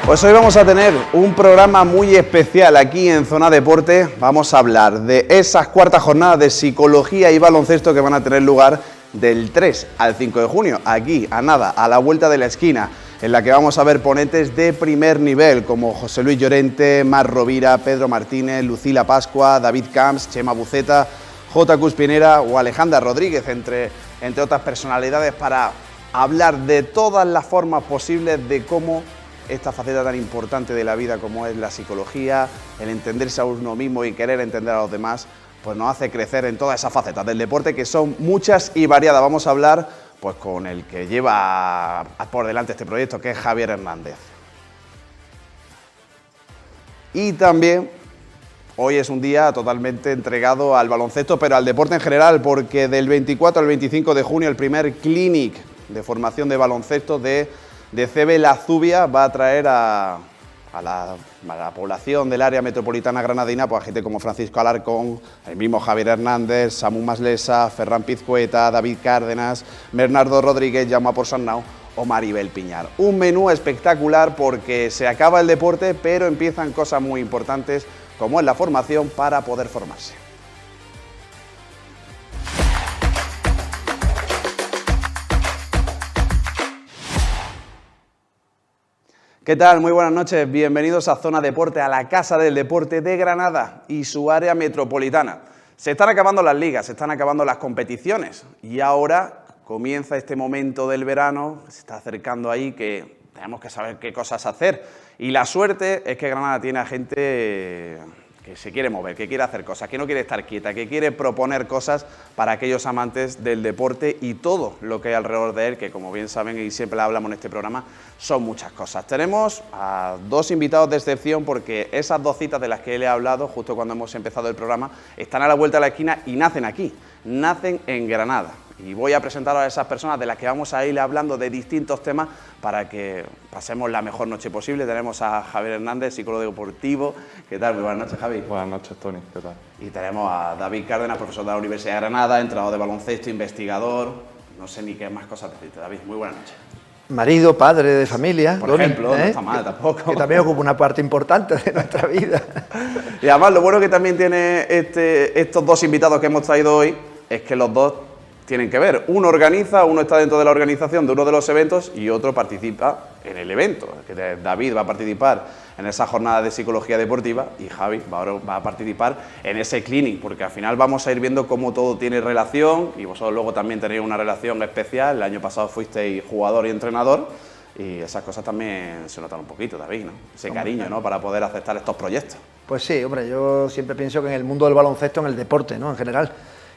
Pues hoy vamos a tener un programa muy especial aquí en Zona Deporte. Vamos a hablar de esas cuartas jornadas de psicología y baloncesto que van a tener lugar del 3 al 5 de junio, aquí a nada, a la vuelta de la esquina, en la que vamos a ver ponentes de primer nivel como José Luis Llorente, Mar Rovira, Pedro Martínez, Lucila Pascua, David Camps, Chema Buceta, J. Cuspinera o Alejandra Rodríguez, entre otras personalidades, para hablar de todas las formas posibles de cómo esta faceta tan importante de la vida como es la psicología, el entenderse a uno mismo y querer entender a los demás, pues nos hace crecer en todas esas facetas del deporte, que son muchas y variadas. Vamos a hablar pues con el que lleva por delante este proyecto, que es Javier Hernández. Y también hoy es un día totalmente entregado al baloncesto, pero al deporte en general, porque del 24 al 25 de junio el primer clinic de formación de baloncesto de CB La Zubia va a traer a la población del área metropolitana granadina, pues a gente como Francisco Alarcón, el mismo Javier Hernández, Samu Maslesa, Ferran Pizcueta, David Cárdenas, Bernardo Rodríguez, Jaume Porsanau o Maribel Piñar. Un menú espectacular porque se acaba el deporte, pero empiezan cosas muy importantes como es la formación para poder formarse. ¿Qué tal? Muy buenas noches, bienvenidos a Zona Deporte, a la Casa del Deporte de Granada y su área metropolitana. Se están acabando las ligas, se están acabando las competiciones y ahora comienza este momento del verano, se está acercando ahí, que tenemos que saber qué cosas hacer. Y la suerte es que Granada tiene a gente que se quiere mover, que quiere hacer cosas, que no quiere estar quieta, que quiere proponer cosas para aquellos amantes del deporte y todo lo que hay alrededor de él, que como bien saben y siempre hablamos en este programa, son muchas cosas. Tenemos a dos invitados de excepción porque esas dos citas de las que le he hablado justo cuando hemos empezado el programa están a la vuelta de la esquina y nacen aquí, nacen en Granada. Y voy a presentar a esas personas de las que vamos a ir hablando de distintos temas para que pasemos la mejor noche posible. Tenemos a Javier Hernández, psicólogo deportivo. ¿Qué tal? Muy buenas noches, Javi. Buenas noches, Tony. ¿Qué tal? Y tenemos a David Cárdenas, profesor de la Universidad de Granada, entrenador de baloncesto, investigador. No sé ni qué más cosas decirte, David. Muy buenas noches. Marido, padre de familia. Por ejemplo, no está mal tampoco. Que también ocupa una parte importante de nuestra vida. Y además, lo bueno que también tiene estos dos invitados que hemos traído hoy es que los dos tienen que ver. Uno organiza, uno está dentro de la organización de uno de los eventos y otro participa en el evento. David va a participar en esa jornada de psicología deportiva y Javi va a participar en ese clinic, porque al final vamos a ir viendo cómo todo tiene relación y vosotros luego también tenéis una relación especial. El año pasado fuisteis jugador y entrenador y esas cosas también se notan un poquito, David, ¿no? Ese cariño, ¿no?, para poder aceptar estos proyectos. Pues sí, hombre, yo siempre pienso que en el mundo del baloncesto, en el deporte, ¿no?, en general,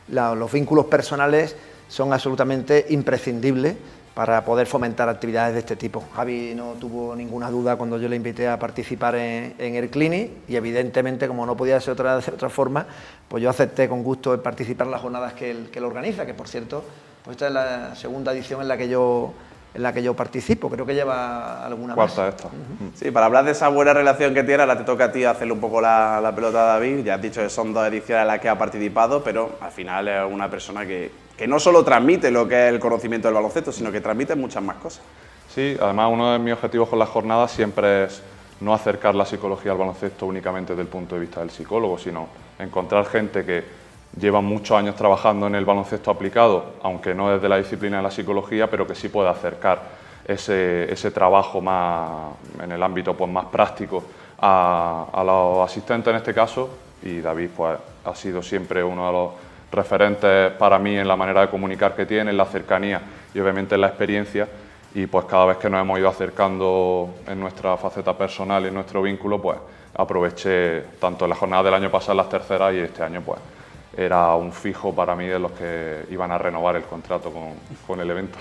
los vínculos personales son absolutamente imprescindibles para poder fomentar actividades de este tipo. Javi no tuvo ninguna duda cuando yo le invité a participar en el clinic y evidentemente, como no podía ser de otra forma, pues yo acepté con gusto el participar en las jornadas que él organiza, que por cierto, pues esta es la segunda edición en la que yo participo, creo que lleva alguna más. Cuarta esta. Sí, para hablar de esa buena relación que tiene, ahora te toca a ti hacerle un poco la pelota a David. Ya has dicho que son dos ediciones en las que ha participado, pero al final es una persona que no solo transmite lo que es el conocimiento del baloncesto, sino que transmite muchas más cosas. Sí, además uno de mis objetivos con las jornadas siempre es no acercar la psicología al baloncesto únicamente desde el punto de vista del psicólogo, sino encontrar gente que lleva muchos años trabajando en el baloncesto aplicado, aunque no desde la disciplina de la psicología, pero que sí pueda acercar ese trabajo más en el ámbito pues, más práctico a los asistentes en este caso, y David pues, ha sido siempre uno de los referentes para mí en la manera de comunicar que tiene, en la cercanía y obviamente en la experiencia, y pues cada vez que nos hemos ido acercando en nuestra faceta personal y en nuestro vínculo, pues aproveché tanto en la jornada del año pasado, las terceras, y este año pues era un fijo para mí de los que iban a renovar el contrato con el evento.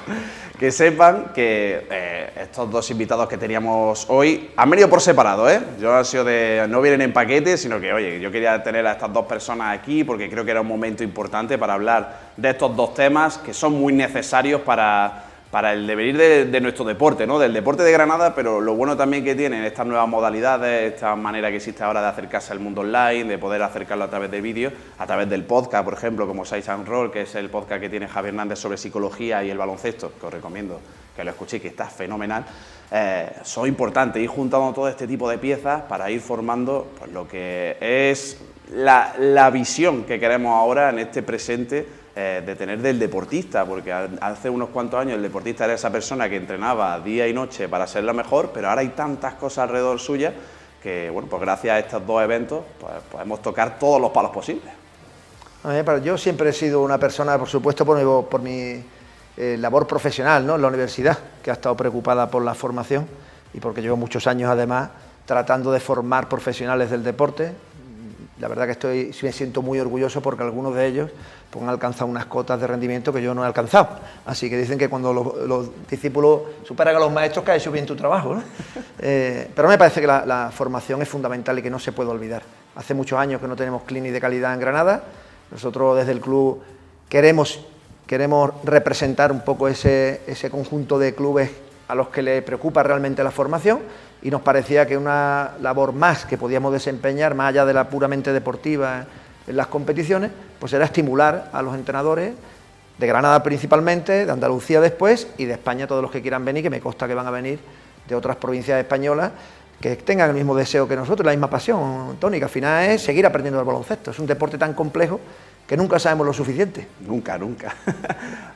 Que sepan que estos dos invitados que teníamos hoy han venido por separado, ¿eh? No vienen en paquete, sino que, oye, yo quería tener a estas dos personas aquí porque creo que era un momento importante para hablar de estos dos temas que son muy necesarios para el devenir de nuestro deporte, ¿no?, del deporte de Granada, pero lo bueno también que tienen estas nuevas modalidades, esta manera que existe ahora de acercarse al mundo online, de poder acercarlo a través de vídeos, a través del podcast, por ejemplo, como Size and Roll, que es el podcast que tiene Javier Hernández sobre psicología y el baloncesto, que os recomiendo que lo escuchéis, que está fenomenal, son importantes, ir juntando todo este tipo de piezas para ir formando pues, lo que es la visión que queremos ahora en este presente de tener del deportista, porque hace unos cuantos años el deportista era esa persona que entrenaba día y noche para ser la mejor, pero ahora hay tantas cosas alrededor suya que, bueno, pues gracias a estos dos eventos pues, podemos tocar todos los palos posibles. Yo siempre he sido una persona, por supuesto, por mi labor profesional, ¿no?, en la universidad, que ha estado preocupada por la formación y porque llevo muchos años, además, tratando de formar profesionales del deporte. La verdad que me siento muy orgulloso porque algunos de ellos pues, han alcanzado unas cotas de rendimiento que yo no he alcanzado. Así que dicen que cuando los discípulos superan a los maestros, que has hecho bien tu trabajo, ¿no? Pero me parece que la formación es fundamental y que no se puede olvidar. Hace muchos años que no tenemos clínica de calidad en Granada. Nosotros desde el club queremos representar un poco ese conjunto de clubes a los que les preocupa realmente la formación, y nos parecía que una labor más que podíamos desempeñar, más allá de la puramente deportiva en las competiciones, pues era estimular a los entrenadores de Granada principalmente, de Andalucía después y de España todos los que quieran venir, que me consta que van a venir de otras provincias españolas, que tengan el mismo deseo que nosotros, la misma pasión, Toni, que al final es seguir aprendiendo el baloncesto. Es un deporte tan complejo que nunca sabemos lo suficiente. Nunca, nunca.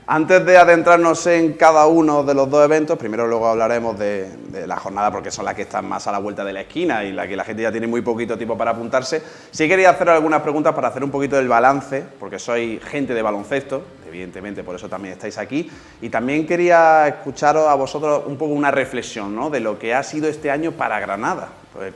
Antes de adentrarnos en cada uno de los dos eventos, primero luego hablaremos de la jornada, porque son las que están más a la vuelta de la esquina y la que la gente ya tiene muy poquito tiempo para apuntarse. Sí quería hacer algunas preguntas para hacer un poquito del balance, porque soy gente de baloncesto, evidentemente por eso también estáis aquí, y también quería escucharos a vosotros un poco una reflexión, ¿no?, de lo que ha sido este año para Granada,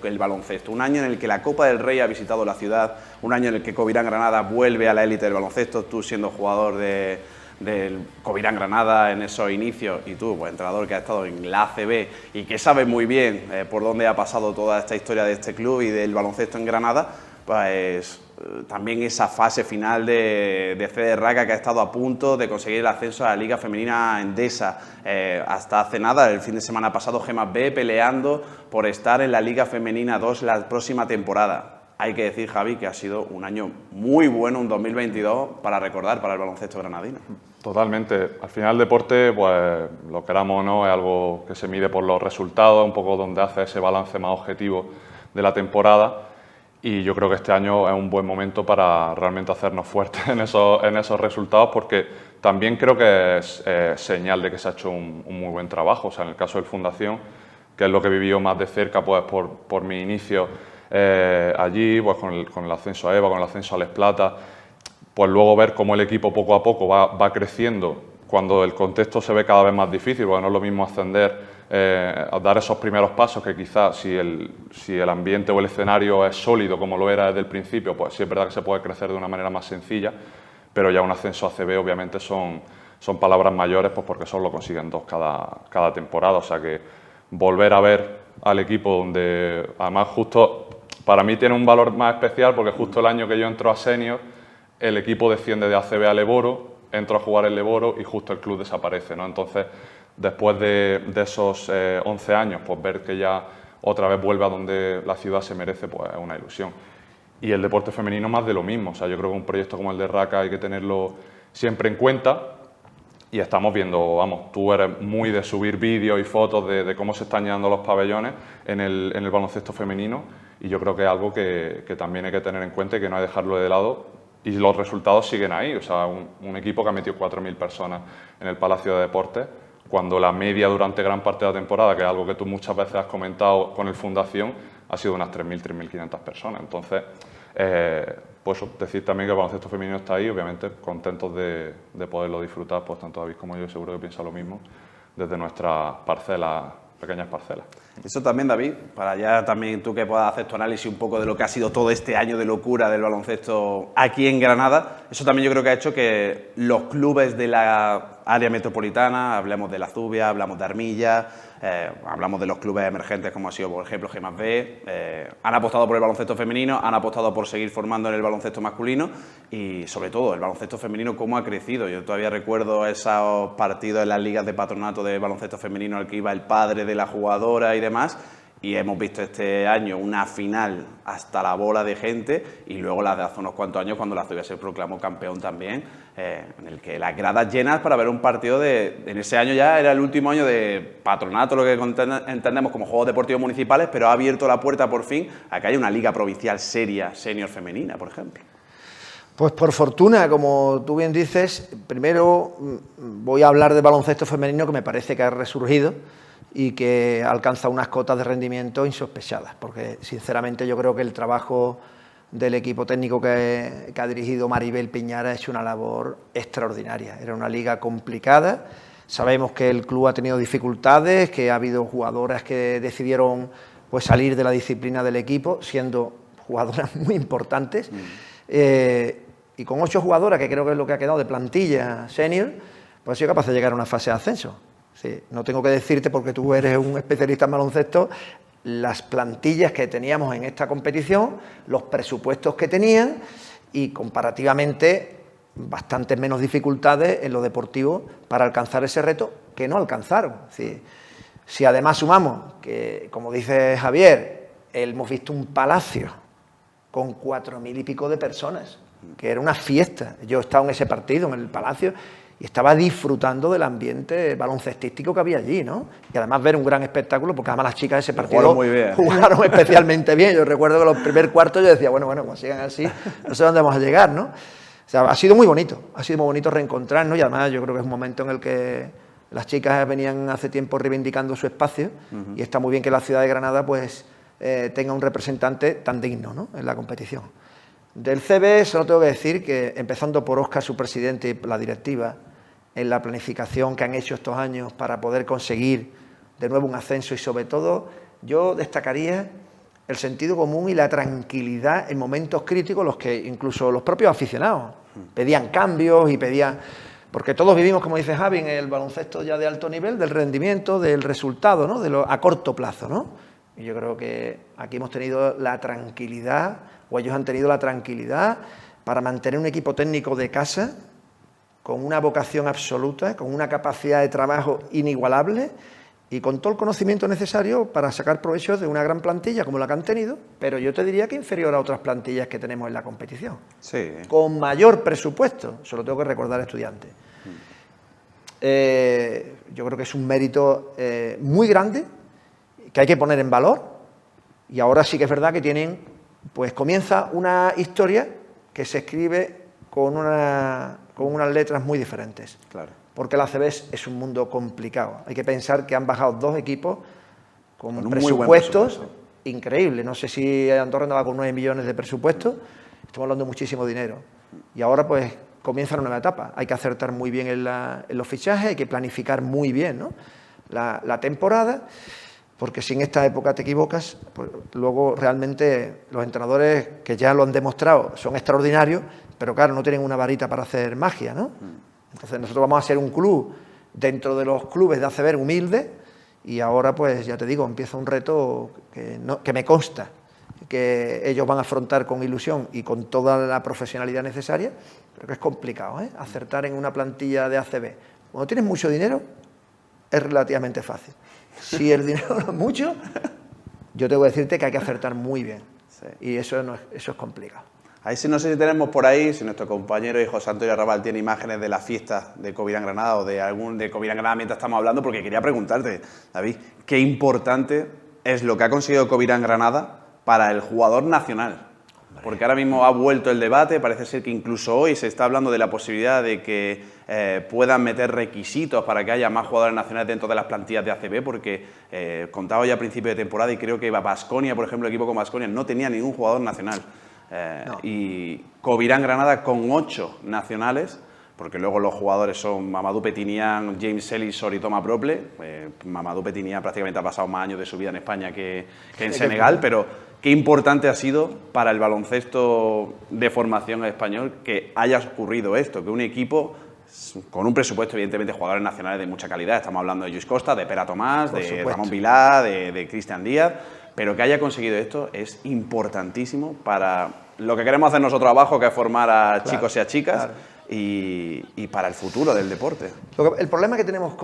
el baloncesto. Un año en el que la Copa del Rey ha visitado la ciudad, un año en el que Covirán Granada vuelve a la élite del baloncesto, tú siendo jugador del Covirán Granada en esos inicios y tú, pues, entrenador que ha estado en la ACB y que sabe muy bien por dónde ha pasado toda esta historia de este club y del baloncesto en Granada, pues también esa fase final de CD Raca, que ha estado a punto de conseguir el ascenso a la Liga Femenina Endesa. Hasta hace nada, el fin de semana pasado, Gemas B peleando por estar en la Liga Femenina 2 la próxima temporada. Hay que decir, Javi, que ha sido un año muy bueno, un 2022, para recordar para el baloncesto granadino. Totalmente. Al final el deporte, pues lo queramos o no, es algo que se mide por los resultados, un poco donde hace ese balance más objetivo de la temporada. Y yo creo que este año es un buen momento para realmente hacernos fuertes en esos resultados, porque también creo que es señal de que se ha hecho un muy buen trabajo. O sea, en el caso del Fundación, que es lo que he vivido más de cerca, pues por mi inicio allí, pues con el ascenso a EVA, con el ascenso a Les Plata, pues luego ver cómo el equipo poco a poco va creciendo cuando el contexto se ve cada vez más difícil, porque no es lo mismo ascender, a dar esos primeros pasos, que quizás si el ambiente o el escenario es sólido como lo era desde el principio, pues sí es verdad que se puede crecer de una manera más sencilla, pero ya un ascenso a CB obviamente son palabras mayores, pues porque solo lo consiguen dos cada temporada. O sea que volver a ver al equipo donde, además, justo para mí tiene un valor más especial, porque justo el año que yo entro a senior, el equipo desciende de ACB a Leboro, entro a jugar en Leboro y justo el club desaparece, ¿no? Entonces, después de esos 11 años, pues ver que ya otra vez vuelve a donde la ciudad se merece, pues es una ilusión. Y el deporte femenino más de lo mismo. O sea, yo creo que un proyecto como el de Raca hay que tenerlo siempre en cuenta, y estamos viendo, vamos, tú eres muy de subir vídeos y fotos de cómo se están llenando los pabellones en el baloncesto femenino, y yo creo que es algo que también hay que tener en cuenta y que no hay que dejarlo de lado, y los resultados siguen ahí. O sea, un equipo que ha metido 4.000 personas en el Palacio de Deportes, cuando la media durante gran parte de la temporada, que es algo que tú muchas veces has comentado con el Fundación, ha sido unas 3.000, 3.500 personas. Entonces, pues decir también que el baloncesto femenino está ahí, obviamente contentos de poderlo disfrutar, pues tanto David como yo seguro que piensa lo mismo, desde nuestras parcelas, pequeñas parcelas. Eso también, David, para ya también tú que puedas hacer tu análisis un poco de lo que ha sido todo este año de locura del baloncesto aquí en Granada, eso también yo creo que ha hecho que los clubes de la área metropolitana, hablemos de la Zubia, hablamos de Armilla, hablamos de los clubes emergentes como ha sido, por ejemplo, Gemas B, han apostado por el baloncesto femenino, han apostado por seguir formando en el baloncesto masculino y, sobre todo, el baloncesto femenino cómo ha crecido. Yo todavía recuerdo esos partidos en las ligas de patronato de baloncesto femenino al que iba el padre de la jugadora y demás, Y hemos visto este año una final hasta la bola de gente y luego la de hace unos cuantos años cuando la Cebes se proclamó campeón también, en el que las gradas llenas para ver un partido en ese año ya era el último año de patronato, lo que entendemos como Juegos Deportivos Municipales, pero ha abierto la puerta por fin a que haya una liga provincial seria, senior femenina, por ejemplo. Pues por fortuna, como tú bien dices, primero voy a hablar del baloncesto femenino, que me parece que ha resurgido y que alcanza unas cotas de rendimiento insospechadas, porque sinceramente yo creo que el trabajo del equipo técnico que ha dirigido Maribel Piñara ha hecho una labor extraordinaria. Era una liga complicada, sabemos que el club ha tenido dificultades, que ha habido jugadoras que decidieron pues salir de la disciplina del equipo, siendo jugadoras muy importantes, y con 8 jugadoras, que creo que es lo que ha quedado de plantilla senior, pues ha sido capaz de llegar a una fase de ascenso. Sí, no tengo que decirte, porque tú eres un especialista en baloncesto, las plantillas que teníamos en esta competición, los presupuestos que tenían y comparativamente bastantes menos dificultades en lo deportivo para alcanzar ese reto que no alcanzaron. Sí, si además sumamos que, como dice Javier, hemos visto un palacio con 4.000 y pico de personas, que era una fiesta. Yo he estado en ese partido, en el palacio, y estaba disfrutando del ambiente baloncestístico que había allí, ¿no? Y además ver un gran espectáculo, porque además las chicas de ese partido jugaron especialmente bien. Yo recuerdo que los primer cuartos yo decía, bueno, como sigan así, no sé dónde vamos a llegar, ¿no? O sea, ha sido muy bonito reencontrarnos, y además yo creo que es un momento en el que las chicas venían hace tiempo reivindicando su espacio, y está muy bien que la ciudad de Granada pues tenga un representante tan digno, ¿no?, en la competición. Del CB solo tengo que decir que, empezando por Óscar, su presidente, y la directiva, en la planificación que han hecho estos años para poder conseguir de nuevo un ascenso, y sobre todo yo destacaría el sentido común y la tranquilidad en momentos críticos, los que incluso los propios aficionados pedían cambios y pedían, porque todos vivimos, como dice Javi, en el baloncesto ya de alto nivel, del rendimiento, del resultado, ¿no?, a corto plazo, ¿no? Y yo creo que aquí hemos tenido la tranquilidad, o ellos han tenido la tranquilidad, para mantener un equipo técnico de casa con una vocación absoluta, con una capacidad de trabajo inigualable y con todo el conocimiento necesario para sacar provecho de una gran plantilla como la que han tenido, pero yo te diría que inferior a otras plantillas que tenemos en la competición. Sí. Con mayor presupuesto, solo tengo que recordar a Estudiantes. Yo creo que es un mérito muy grande, que hay que poner en valor, y ahora sí que es verdad que tienen, pues comienza una historia que se escribe con unas letras muy diferentes. Claro. Porque la ACB es un mundo complicado. Hay que pensar que han bajado 2 equipos con un presupuestos increíbles. No sé si Andorra andaba con 9 millones de presupuesto, estamos hablando de muchísimo dinero. Y ahora pues comienza una nueva etapa. Hay que acertar muy bien en los fichajes, hay que planificar muy bien, ¿no?, la temporada, porque si en esta época te equivocas, pues luego realmente los entrenadores, que ya lo han demostrado, son extraordinarios, pero claro, no tienen una varita para hacer magia, ¿no? Entonces nosotros vamos a ser un club dentro de los clubes de ACB humilde, y ahora pues ya te digo, empieza un reto que me consta que ellos van a afrontar con ilusión y con toda la profesionalidad necesaria, pero que es complicado, ¿eh?, acertar en una plantilla de ACB. Cuando tienes mucho dinero es relativamente fácil. Si el dinero no es mucho, yo tengo que decirte que hay que acertar muy bien. Sí. Y eso es complicado. Ahí sí, no sé si tenemos por ahí, si nuestro compañero José Antonio Arrabal tiene imágenes de la fiesta de Covirán Granada o de Covirán Granada mientras estamos hablando, porque quería preguntarte, David, qué importante es lo que ha conseguido Covirán Granada para el jugador nacional. Porque ahora mismo ha vuelto el debate, parece ser que incluso hoy se está hablando de la posibilidad de que puedan meter requisitos para que haya más jugadores nacionales dentro de las plantillas de ACB, porque contaba ya a principio de temporada y creo que Baskonia, por ejemplo, el equipo con Baskonia no tenía ningún jugador nacional. No. Y Covirán Granada con 8 nacionales, porque luego los jugadores son Mamadou Petinian, James Ellisor y Thomas Brople. Mamadou Petinian prácticamente ha pasado más años de su vida en España que en Senegal, pero qué importante ha sido para el baloncesto de formación español que haya ocurrido esto, que un equipo con un presupuesto, evidentemente, jugadores nacionales de mucha calidad, estamos hablando de Lluís Costa, de Pere Tomás, de Ramón Vilá, de Cristian Díaz, pero que haya conseguido esto es importantísimo para lo que queremos hacer nosotros abajo, que es formar a chicos y a chicas, y para el futuro del deporte. El problema que tenemos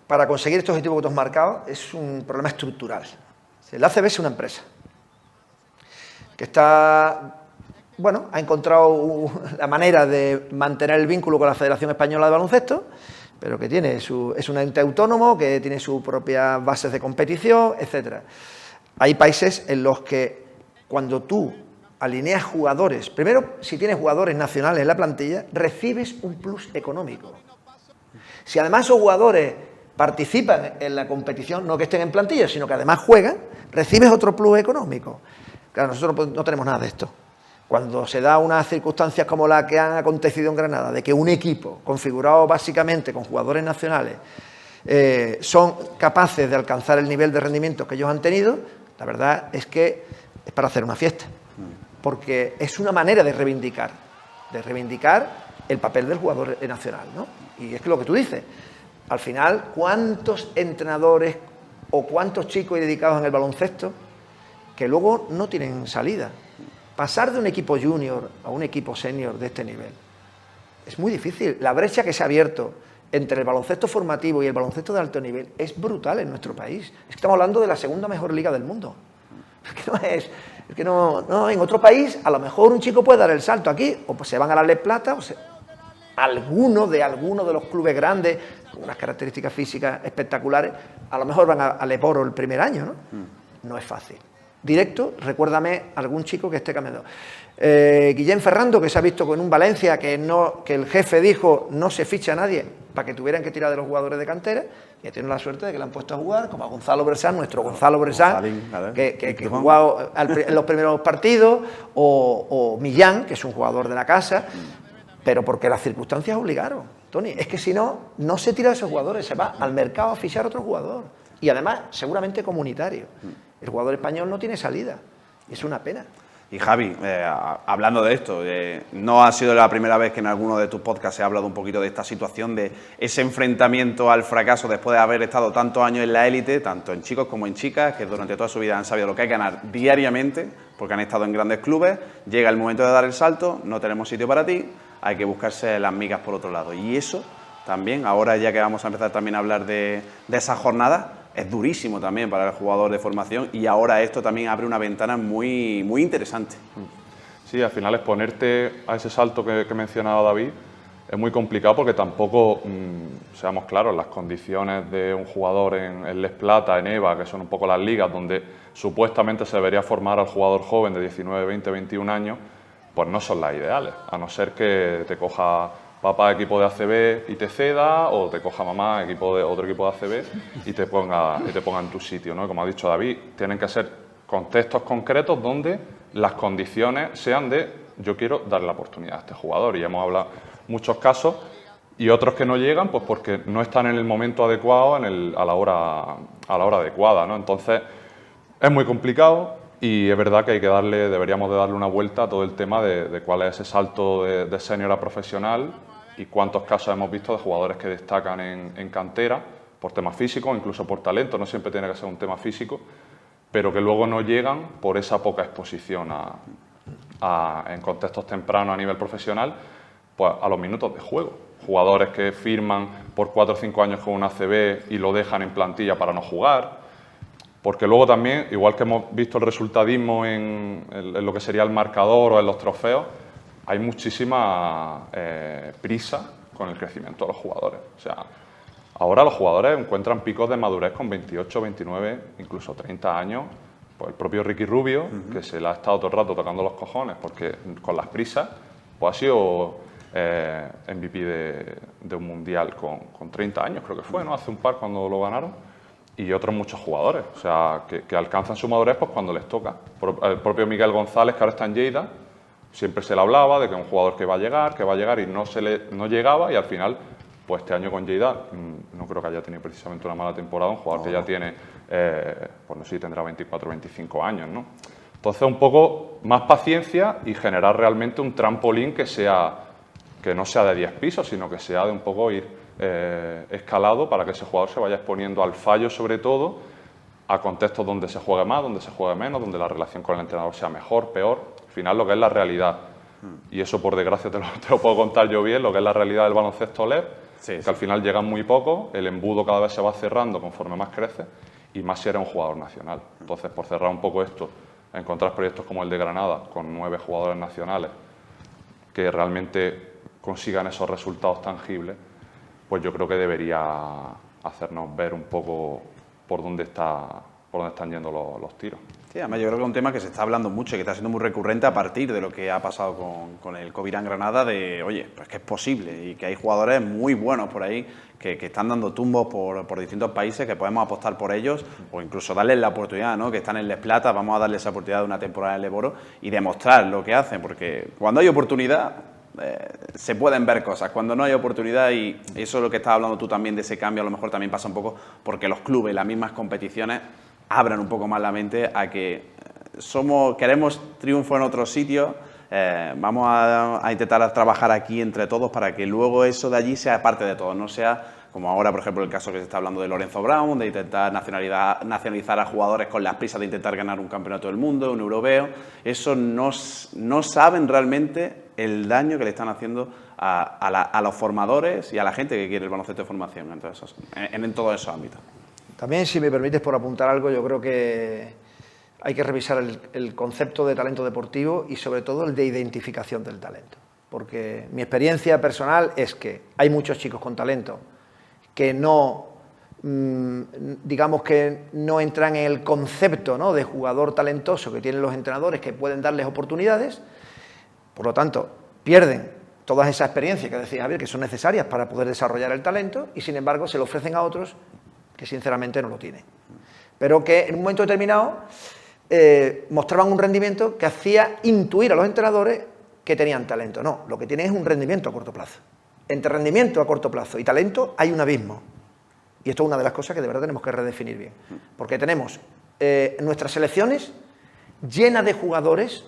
para conseguir estos objetivos que tú has marcado es un problema estructural. La ACB es una empresa que está, bueno, ha encontrado la manera de mantener el vínculo con la Federación Española de Baloncesto, pero que es un ente autónomo, que tiene sus propias bases de competición, etcétera. Hay países en los que cuando tú alineas jugadores, primero, si tienes jugadores nacionales en la plantilla, recibes un plus económico. Si además esos jugadores participan en la competición, no que estén en plantilla, sino que además juegan, recibes otro plus económico. Claro, nosotros no tenemos nada de esto. Cuando se da unas circunstancias como la que han acontecido en Granada, de que un equipo configurado básicamente con jugadores nacionales son capaces de alcanzar el nivel de rendimiento que ellos han tenido, la verdad es que es para hacer una fiesta. Porque es una manera de reivindicar el papel del jugador nacional, ¿no? Y es que lo que tú dices, al final, ¿cuántos entrenadores o cuántos chicos hay dedicados en el baloncesto que luego no tienen salida? Pasar de un equipo junior a un equipo senior de este nivel es muy difícil. La brecha que se ha abierto entre el baloncesto formativo y el baloncesto de alto nivel es brutal en nuestro país. Es que estamos hablando de la segunda mejor liga del mundo. Es que no, en otro país a lo mejor un chico puede dar el salto aquí, o pues se van a la Les Plata, o alguno de los clubes grandes, con unas características físicas espectaculares, a lo mejor van a Leporo el primer año, ¿no? No es fácil. Directo, recuérdame algún chico que esté cambiando. Guillén Ferrando, que se ha visto con un Valencia que el jefe dijo no se ficha a nadie para que tuvieran que tirar de los jugadores de cantera, y tiene la suerte de que le han puesto a jugar, como a Gonzalo Bresán, nuestro Gonzalo Bresán, que ha jugado en los primeros partidos, o Millán, que es un jugador de la casa, pero porque las circunstancias obligaron, Tony. Es que si no, no se tira de esos jugadores, se va al mercado a fichar otro jugador, y además seguramente comunitario. El jugador español no tiene salida, y es una pena. Y Javi, hablando de esto, no ha sido la primera vez que en alguno de tus podcasts se ha hablado un poquito de esta situación, de ese enfrentamiento al fracaso después de haber estado tantos años en la élite, tanto en chicos como en chicas, que durante toda su vida han sabido lo que hay que ganar diariamente, porque han estado en grandes clubes, llega el momento de dar el salto, no tenemos sitio para ti, hay que buscarse las migas por otro lado. Y eso también, ahora ya que vamos a empezar también a hablar de esa jornada, es durísimo también para el jugador de formación, y ahora esto también abre una ventana muy, muy interesante. Sí, al final exponerte a ese salto que mencionaba David es muy complicado porque tampoco, seamos claros, las condiciones de un jugador en Les Plata, en EVA, que son un poco las ligas donde supuestamente se debería formar al jugador joven de 19, 20, 21 años, pues no son las ideales, a no ser que te coja papá equipo de ACB y te ceda, o te coja mamá otro equipo de ACB y te ponga en tu sitio, ¿no? Como ha dicho David, tienen que ser contextos concretos donde las condiciones sean de yo quiero darle la oportunidad a este jugador, y hemos hablado muchos casos, y otros que no llegan pues porque no están en el momento adecuado, a la hora adecuada, ¿no? Entonces es muy complicado, y es verdad que deberíamos de darle una vuelta a todo el tema de cuál es ese salto de senior a profesional, y cuántos casos hemos visto de jugadores que destacan en cantera por temas físicos, incluso por talento, no siempre tiene que ser un tema físico, pero que luego no llegan por esa poca exposición en contextos tempranos a nivel profesional, pues a los minutos de juego. Jugadores que firman por 4 o 5 años con una ACB y lo dejan en plantilla para no jugar, porque luego también, igual que hemos visto el resultadismo en lo que sería el marcador o en los trofeos, hay muchísima prisa con el crecimiento de los jugadores. O sea, ahora los jugadores encuentran picos de madurez con 28, 29, incluso 30 años. Pues el propio Ricky Rubio, que se le ha estado todo el rato tocando los cojones, porque con las prisas, pues ha sido MVP de un mundial con 30 años, creo que fue, ¿no? Hace un par cuando lo ganaron. Y otros muchos jugadores, o sea, que alcanzan su madurez pues cuando les toca. El propio Miguel González, que ahora está en Lleida, siempre se le hablaba de que un jugador que va a llegar y no llegaba, y al final, pues este año con Lleida, no creo que haya tenido precisamente una mala temporada, un jugador que ya tiene, pues no sé si tendrá 24 o 25 años, ¿no? Entonces, un poco más paciencia y generar realmente un trampolín que no sea de 10 pisos, sino que sea de un poco ir escalado para que ese jugador se vaya exponiendo al fallo, sobre todo, a contextos donde se juegue más, donde se juegue menos, donde la relación con el entrenador sea mejor, peor. Al final, lo que es la realidad, y eso por desgracia te lo puedo contar yo bien, lo que es la realidad del baloncesto LEP, que al final llegan muy pocos, el embudo cada vez se va cerrando conforme más crece, y más si eres un jugador nacional. Entonces, por cerrar un poco esto, encontrar proyectos como el de Granada, con 9 jugadores nacionales, que realmente consigan esos resultados tangibles, pues yo creo que debería hacernos ver un poco por dónde están yendo los tiros. Sí, además yo creo que es un tema que se está hablando mucho y que está siendo muy recurrente a partir de lo que ha pasado con el Covirán Granada, de, oye, pues que es posible y que hay jugadores muy buenos por ahí que están dando tumbos por distintos países, que podemos apostar por ellos o incluso darles la oportunidad, ¿no? Que están en Les Plata, vamos a darles esa oportunidad de una temporada en el Leboro y demostrar lo que hacen, porque cuando hay oportunidad se pueden ver cosas, cuando no hay oportunidad, y eso es lo que estás hablando tú también de ese cambio, a lo mejor también pasa un poco porque los clubes, las mismas competiciones, abran un poco más la mente a que queremos triunfo en otros sitios, vamos a intentar trabajar aquí entre todos para que luego eso de allí sea parte de todos, no sea como ahora, por ejemplo, el caso que se está hablando de Lorenzo Brown, de intentar nacionalizar a jugadores con las prisas de intentar ganar un campeonato del mundo, un europeo. Eso no saben realmente el daño que le están haciendo a los formadores y a la gente que quiere el baloncesto de formación en todos esos ámbitos. También, si me permites, por apuntar algo, yo creo que hay que revisar el concepto de talento deportivo y sobre todo el de identificación del talento. Porque mi experiencia personal es que hay muchos chicos con talento que no, digamos que no entran en el concepto, ¿no?, de jugador talentoso que tienen los entrenadores que pueden darles oportunidades, por lo tanto, pierden todas esas experiencias que decía Javier, que son necesarias para poder desarrollar el talento y, sin embargo, se lo ofrecen a otros que sinceramente no lo tienen. Pero que en un momento determinado mostraban un rendimiento que hacía intuir a los entrenadores que tenían talento. No, lo que tienen es un rendimiento a corto plazo. Entre rendimiento a corto plazo y talento hay un abismo. Y esto es una de las cosas que de verdad tenemos que redefinir bien. Porque tenemos nuestras selecciones llenas de jugadores,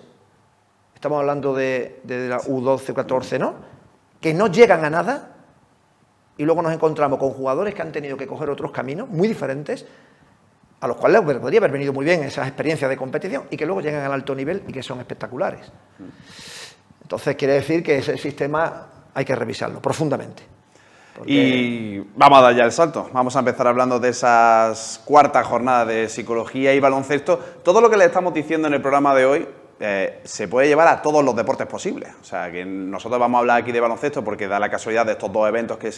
estamos hablando de la U12, U14, ¿no?, que no llegan a nada, y luego nos encontramos con jugadores que han tenido que coger otros caminos muy diferentes, a los cuales les podría haber venido muy bien esas experiencias de competición y que luego llegan al alto nivel y que son espectaculares. Entonces, quiere decir que ese sistema hay que revisarlo profundamente. Y vamos a dar ya el salto. Vamos a empezar hablando de esas cuartas jornadas de psicología y baloncesto. Todo lo que le estamos diciendo en el programa de hoy se puede llevar a todos los deportes posibles. O sea, que nosotros vamos a hablar aquí de baloncesto porque da la casualidad de estos dos eventos que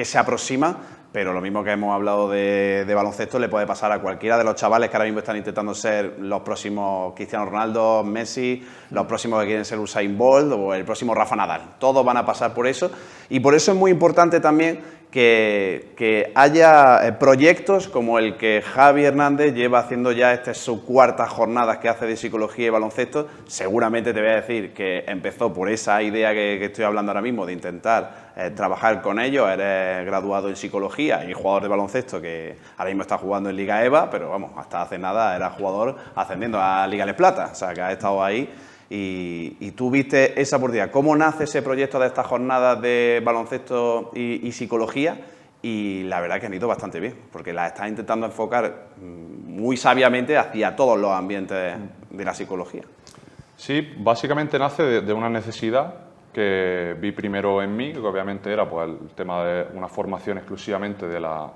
se aproximan, pero lo mismo que hemos hablado de baloncesto le puede pasar a cualquiera de los chavales que ahora mismo están intentando ser los próximos Cristiano Ronaldo, Messi, los próximos que quieren ser Usain Bolt o el próximo Rafa Nadal. Todos van a pasar por eso y por eso es muy importante también que haya proyectos como el que Javi Hernández lleva haciendo ya, esta es su cuarta jornada que hace de psicología y baloncesto. Seguramente te voy a decir que empezó por esa idea que estoy hablando ahora mismo, de intentar trabajar con ellos. Eres graduado en psicología y jugador de baloncesto que ahora mismo está jugando en Liga EVA, pero vamos, hasta hace nada era jugador ascendiendo a Liga Les Plata, o sea que has estado ahí. Y tú viste esa oportunidad. ¿Cómo nace ese proyecto de estas jornadas de baloncesto y psicología? Y la verdad que han ido bastante bien, porque las estás intentando enfocar muy sabiamente hacia todos los ambientes de la psicología. Sí, básicamente nace de una necesidad que vi primero en mí, que obviamente era pues, el tema de una formación exclusivamente de la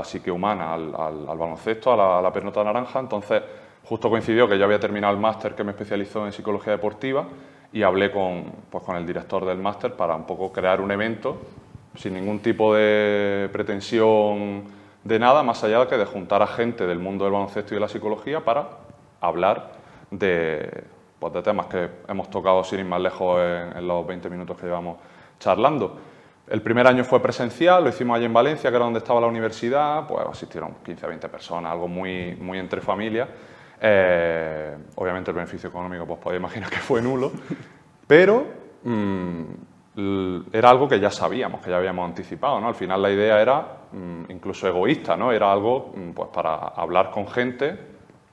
psique humana al baloncesto, a la pelota naranja. Entonces, justo coincidió que yo había terminado el máster que me especializó en psicología deportiva y hablé con el director del máster para un poco crear un evento sin ningún tipo de pretensión de nada, más allá de juntar a gente del mundo del baloncesto y de la psicología para hablar de temas que hemos tocado sin ir más lejos en los 20 minutos que llevamos charlando. El primer año fue presencial, lo hicimos allí en Valencia, que era donde estaba la universidad, pues asistieron 15 a 20 personas, algo muy entre familias. Obviamente el beneficio económico, pues podéis imaginar que fue nulo, pero era algo que ya sabíamos, que ya habíamos anticipado, ¿no? Al final la idea era incluso egoísta, ¿no? Era algo pues para hablar con gente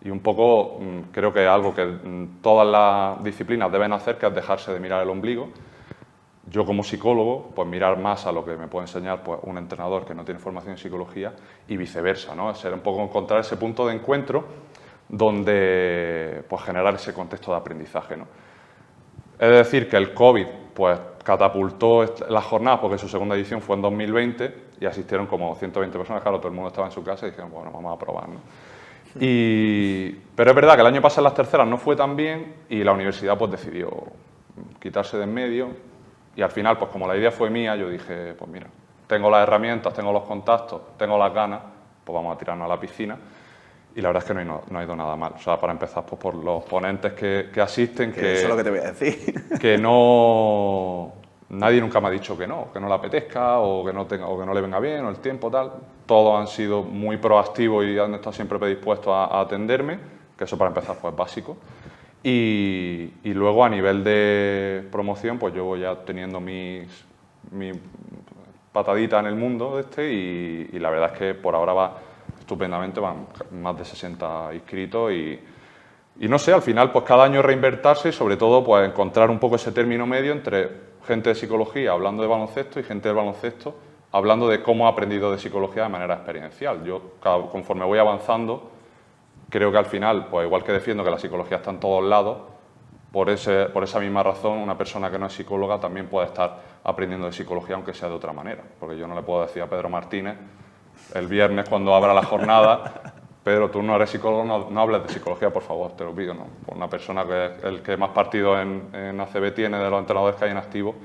y un poco creo que es algo que todas las disciplinas deben hacer, que es dejarse de mirar el ombligo. Yo como psicólogo, pues mirar más a lo que me puede enseñar pues, un entrenador que no tiene formación en psicología y viceversa, ¿no? Ser un poco encontrar ese punto de encuentro donde pues, generar ese contexto de aprendizaje, ¿no? Es decir, que el COVID, pues catapultó las jornadas, porque su segunda edición fue en 2020 y asistieron como 120 personas, claro, todo el mundo estaba en su casa y dijeron, bueno, vamos a probar, ¿no? Pero es verdad que el año pasado en las terceras no fue tan bien y la universidad pues decidió quitarse de en medio y al final, pues como la idea fue mía, yo dije, pues mira, tengo las herramientas, tengo los contactos, tengo las ganas, pues vamos a tirarnos a la piscina. Y la verdad es que no ha ido nada mal. O sea, para empezar, pues por los ponentes que asisten, que eso es lo que te voy a decir. Que no... Nadie nunca me ha dicho que no le apetezca o que no le venga bien o el tiempo, tal. Todos han sido muy proactivos y han estado siempre predispuestos a atenderme, que eso para empezar pues es básico. Y luego a nivel de promoción, pues yo voy ya teniendo mi patadita en el mundo y la verdad es que por ahora va estupendamente, van más de 60 inscritos y no sé, al final pues cada año reinvertirse y sobre todo pues encontrar un poco ese término medio entre gente de psicología hablando de baloncesto y gente del baloncesto hablando de cómo ha aprendido de psicología de manera experiencial. Yo conforme voy avanzando creo que al final, pues igual que defiendo que la psicología está en todos lados, por esa misma razón una persona que no es psicóloga también puede estar aprendiendo de psicología aunque sea de otra manera, porque yo no le puedo decir a Pedro Martínez el viernes cuando abra la jornada, Pedro, tú no eres psicólogo, no hables de psicología, por favor, te lo pido, ¿no? Una persona que es el que más partidos en ACB tiene de los entrenadores que hay en activo,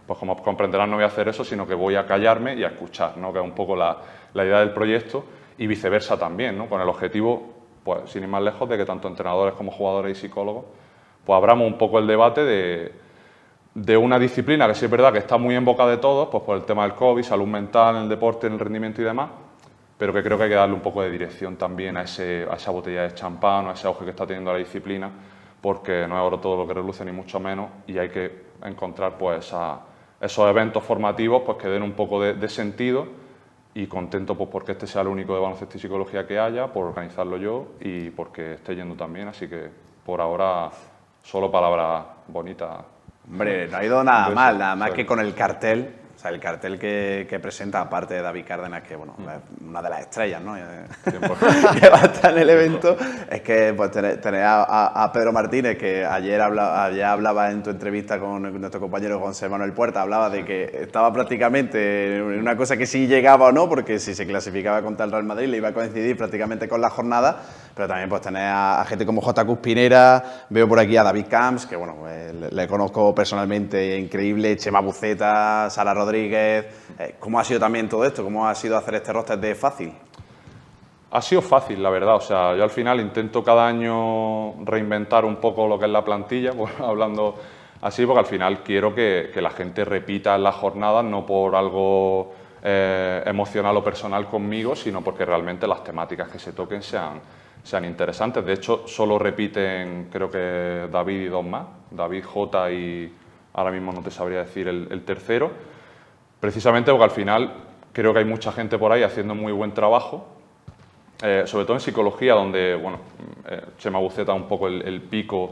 pues como comprenderán no voy a hacer eso, sino que voy a callarme y a escuchar, ¿no? Que es un poco la idea del proyecto y viceversa también, ¿no? Con el objetivo, pues sin ir más lejos, de que tanto entrenadores como jugadores y psicólogos, pues abramos un poco el debate de una disciplina que sí es verdad que está muy en boca de todos, pues por el tema del COVID, salud mental, en el deporte, en el rendimiento y demás, pero que creo que hay que darle un poco de dirección también a esa botella de champán, a ese auge que está teniendo la disciplina, porque no es ahora todo lo que reluce, ni mucho menos, y hay que encontrar pues esos eventos formativos pues que den un poco de sentido y contento pues porque este sea el único de baloncesto y psicología que haya, por organizarlo yo y porque esté yendo también, así que por ahora solo palabras bonitas. Hombre, no ha ido nada mal, nada más que con el cartel. O sea, el cartel que presenta, aparte de David Cárdenas, que bueno, es una de las estrellas, ¿no? que va a estar en el evento, es que pues, tener a Pedro Martínez, que ayer hablaba en tu entrevista con nuestro compañero José Manuel Puerta, hablaba de que estaba prácticamente en una cosa que sí llegaba o no, porque si se clasificaba contra el Real Madrid le iba a coincidir prácticamente con la jornada, pero también pues tener a gente como J. Cuspinera, veo por aquí a David Camps, que bueno, le conozco personalmente, increíble, Chema Buceta, Sara Rodríguez. ¿Cómo ha sido también todo esto? ¿Cómo ha sido hacer este roster de fácil? Ha sido fácil, la verdad. O sea, yo al final intento cada año reinventar un poco lo que es la plantilla, pues, hablando así, porque al final quiero que la gente repita en las jornadas, no por algo emocional o personal conmigo, sino porque realmente las temáticas que se toquen sean interesantes. De hecho, solo repiten, creo que David y dos más, David, J y ahora mismo no te sabría decir el tercero, precisamente porque al final creo que hay mucha gente por ahí haciendo muy buen trabajo, sobre todo en psicología, donde bueno, Chema Buceta un poco el pico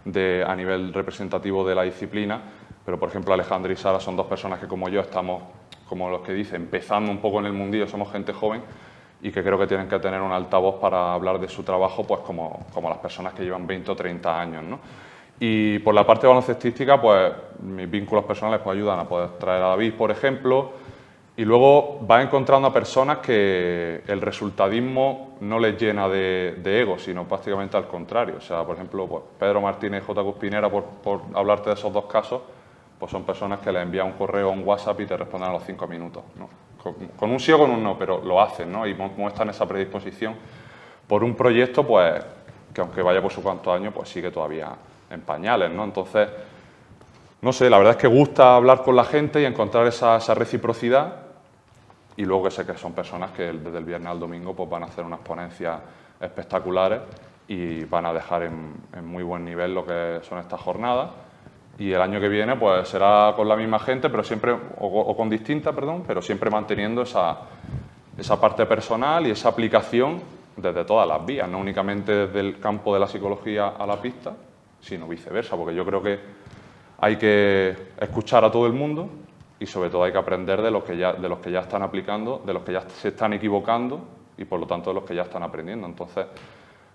a nivel representativo de la disciplina, pero por ejemplo Alejandro y Sara son dos personas que como yo estamos, como los que dicen, empezando un poco en el mundillo, somos gente joven y que creo que tienen que tener un altavoz para hablar de su trabajo pues como las personas que llevan 20 o 30 años, ¿no? Y por la parte baloncestística, pues mis vínculos personales pues ayudan a poder traer a David, por ejemplo, y luego vas encontrando a personas que el resultadismo no les llena de ego, sino prácticamente al contrario. O sea, por ejemplo, pues Pedro Martínez y J. Cuspinera, por hablarte de esos dos casos, pues son personas que le envían un correo o un WhatsApp y te responden a los 5 minutos, ¿no? Con un sí o con un no, pero lo hacen, ¿no? Y muestran esa predisposición por un proyecto, pues, que aunque vaya por sus cuantos años, pues sigue todavía en pañales, ¿no? Entonces, no sé, la verdad es que gusta hablar con la gente y encontrar esa reciprocidad y luego que sé que son personas que desde el viernes al domingo pues van a hacer unas ponencias espectaculares y van a dejar en muy buen nivel lo que son estas jornadas y el año que viene pues será con la misma gente pero siempre, o con distinta, perdón, pero siempre manteniendo esa parte personal y esa aplicación desde todas las vías, no únicamente desde el campo de la psicología a la pista, sino viceversa, porque yo creo que hay que escuchar a todo el mundo y sobre todo hay que aprender de los que ya están aplicando, de los que ya se están equivocando y por lo tanto de los que ya están aprendiendo. Entonces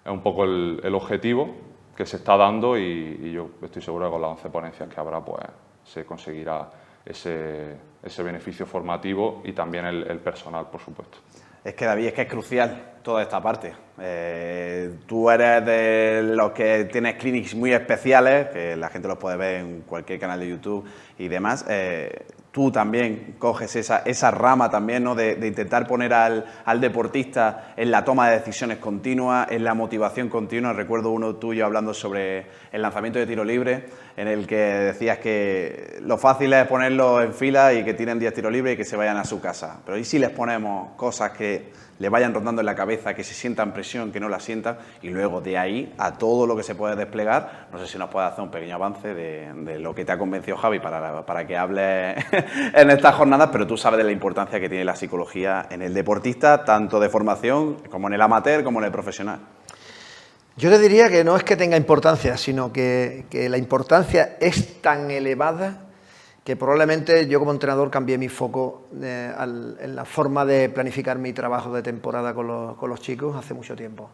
es un poco el objetivo que se está dando y yo estoy seguro que con las 11 ponencias que habrá pues se conseguirá ese beneficio formativo y también el personal, por supuesto. Es que, David, es que es crucial toda esta parte. Tú eres de los que tienes clinics muy especiales, que la gente los puede ver en cualquier canal de YouTube y demás. Tú también coges esa rama también, ¿no? de intentar poner al deportista en la toma de decisiones continua, en la motivación continua. Recuerdo uno tuyo hablando sobre el lanzamiento de tiro libre, en el que decías que lo fácil es ponerlos en fila y que tiren 10 tiros libres y que se vayan a su casa. Pero ¿y si les ponemos cosas que le vayan rondando en la cabeza, que se sientan presión, que no la sientan, y luego de ahí a todo lo que se puede desplegar? No sé si nos puedes hacer un pequeño avance de lo que te ha convencido Javi para que hables en estas jornadas, pero tú sabes de la importancia que tiene la psicología en el deportista, tanto de formación como en el amateur como en el profesional. Yo te diría que no es que tenga importancia, sino que la importancia es tan elevada que probablemente yo como entrenador cambié mi foco en la forma de planificar mi trabajo de temporada con los chicos hace mucho tiempo.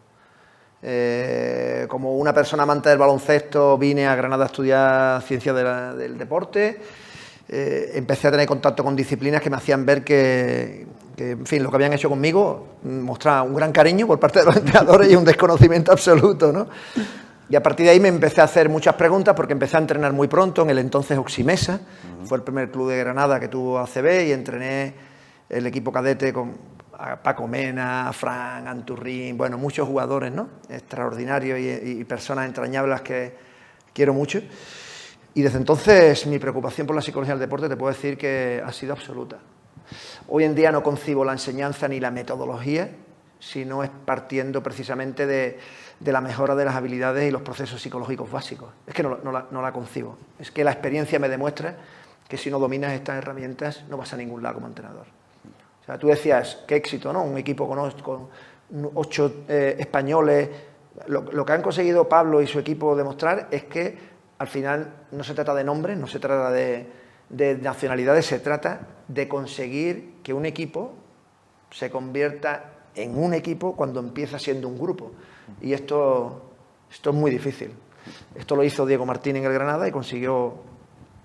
Como una persona amante del baloncesto, vine a Granada a estudiar ciencias del deporte. Empecé a tener contacto con disciplinas que me hacían ver que, en fin, lo que habían hecho conmigo mostraba un gran cariño por parte de los entrenadores y un desconocimiento absoluto, ¿no? Y a partir de ahí me empecé a hacer muchas preguntas porque empecé a entrenar muy pronto en el entonces Oximesa. Fue el primer club de Granada que tuvo ACB y entrené el equipo cadete con Paco Mena, Fran, Anturrín, bueno, muchos jugadores, ¿no? Extraordinarios y personas entrañables que quiero mucho. Y desde entonces mi preocupación por la psicología del deporte te puedo decir que ha sido absoluta. Hoy en día no concibo la enseñanza ni la metodología, sino es partiendo precisamente de la mejora de las habilidades y los procesos psicológicos básicos. Es que no la concibo. Es que la experiencia me demuestra que si no dominas estas herramientas no vas a ningún lado como entrenador. O sea, tú decías, qué éxito, ¿no? Un equipo con 8 españoles. Lo que han conseguido Pablo y su equipo demostrar es que al final no se trata de nombres, no se trata de nacionalidades, se trata de conseguir que un equipo se convierta en un equipo cuando empieza siendo un grupo. Y esto es muy difícil. Esto lo hizo Diego Martín en el Granada y consiguió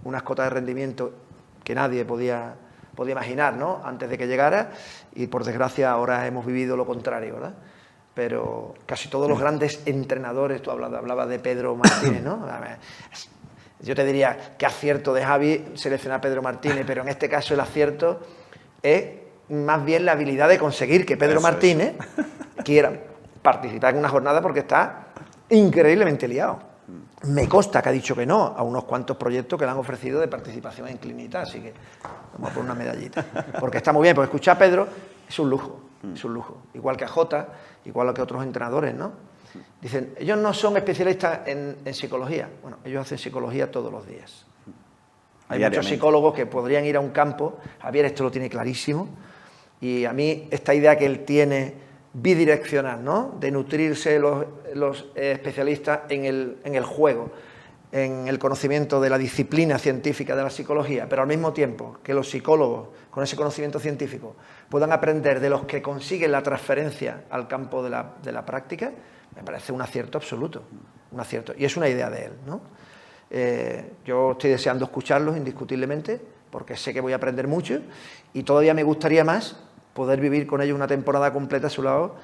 unas cotas de rendimiento que nadie podía imaginar, ¿no? Antes de que llegara, y por desgracia ahora hemos vivido lo contrario, ¿verdad? Pero casi todos los grandes entrenadores, tú hablabas de Pedro Martínez, ¿no? Yo te diría que acierto de Javi seleccionar a Pedro Martínez, pero en este caso el acierto es más bien la habilidad de conseguir que Pedro Martínez quiera participar en una jornada porque está increíblemente liado. Me consta que ha dicho que no a unos cuantos proyectos que le han ofrecido de participación en Clinita, así que vamos a poner una medallita. Porque está muy bien, porque escuchar a Pedro es un lujo, es un lujo. Igual que a Jota, igual que a otros entrenadores, ¿no? Dicen, ellos no son especialistas en psicología. Bueno, ellos hacen psicología todos los días. Hay muchos psicólogos que podrían ir a un campo, Javier esto lo tiene clarísimo, y a mí esta idea que él tiene bidireccional, ¿no? De nutrirse los especialistas en el juego, en el conocimiento de la disciplina científica de la psicología, pero al mismo tiempo que los psicólogos con ese conocimiento científico puedan aprender de los que consiguen la transferencia al campo de la práctica, me parece un acierto absoluto, un acierto, y es una idea de él, ¿no? Yo estoy deseando escucharlos indiscutiblemente porque sé que voy a aprender mucho y todavía me gustaría más poder vivir con ellos una temporada completa a su lado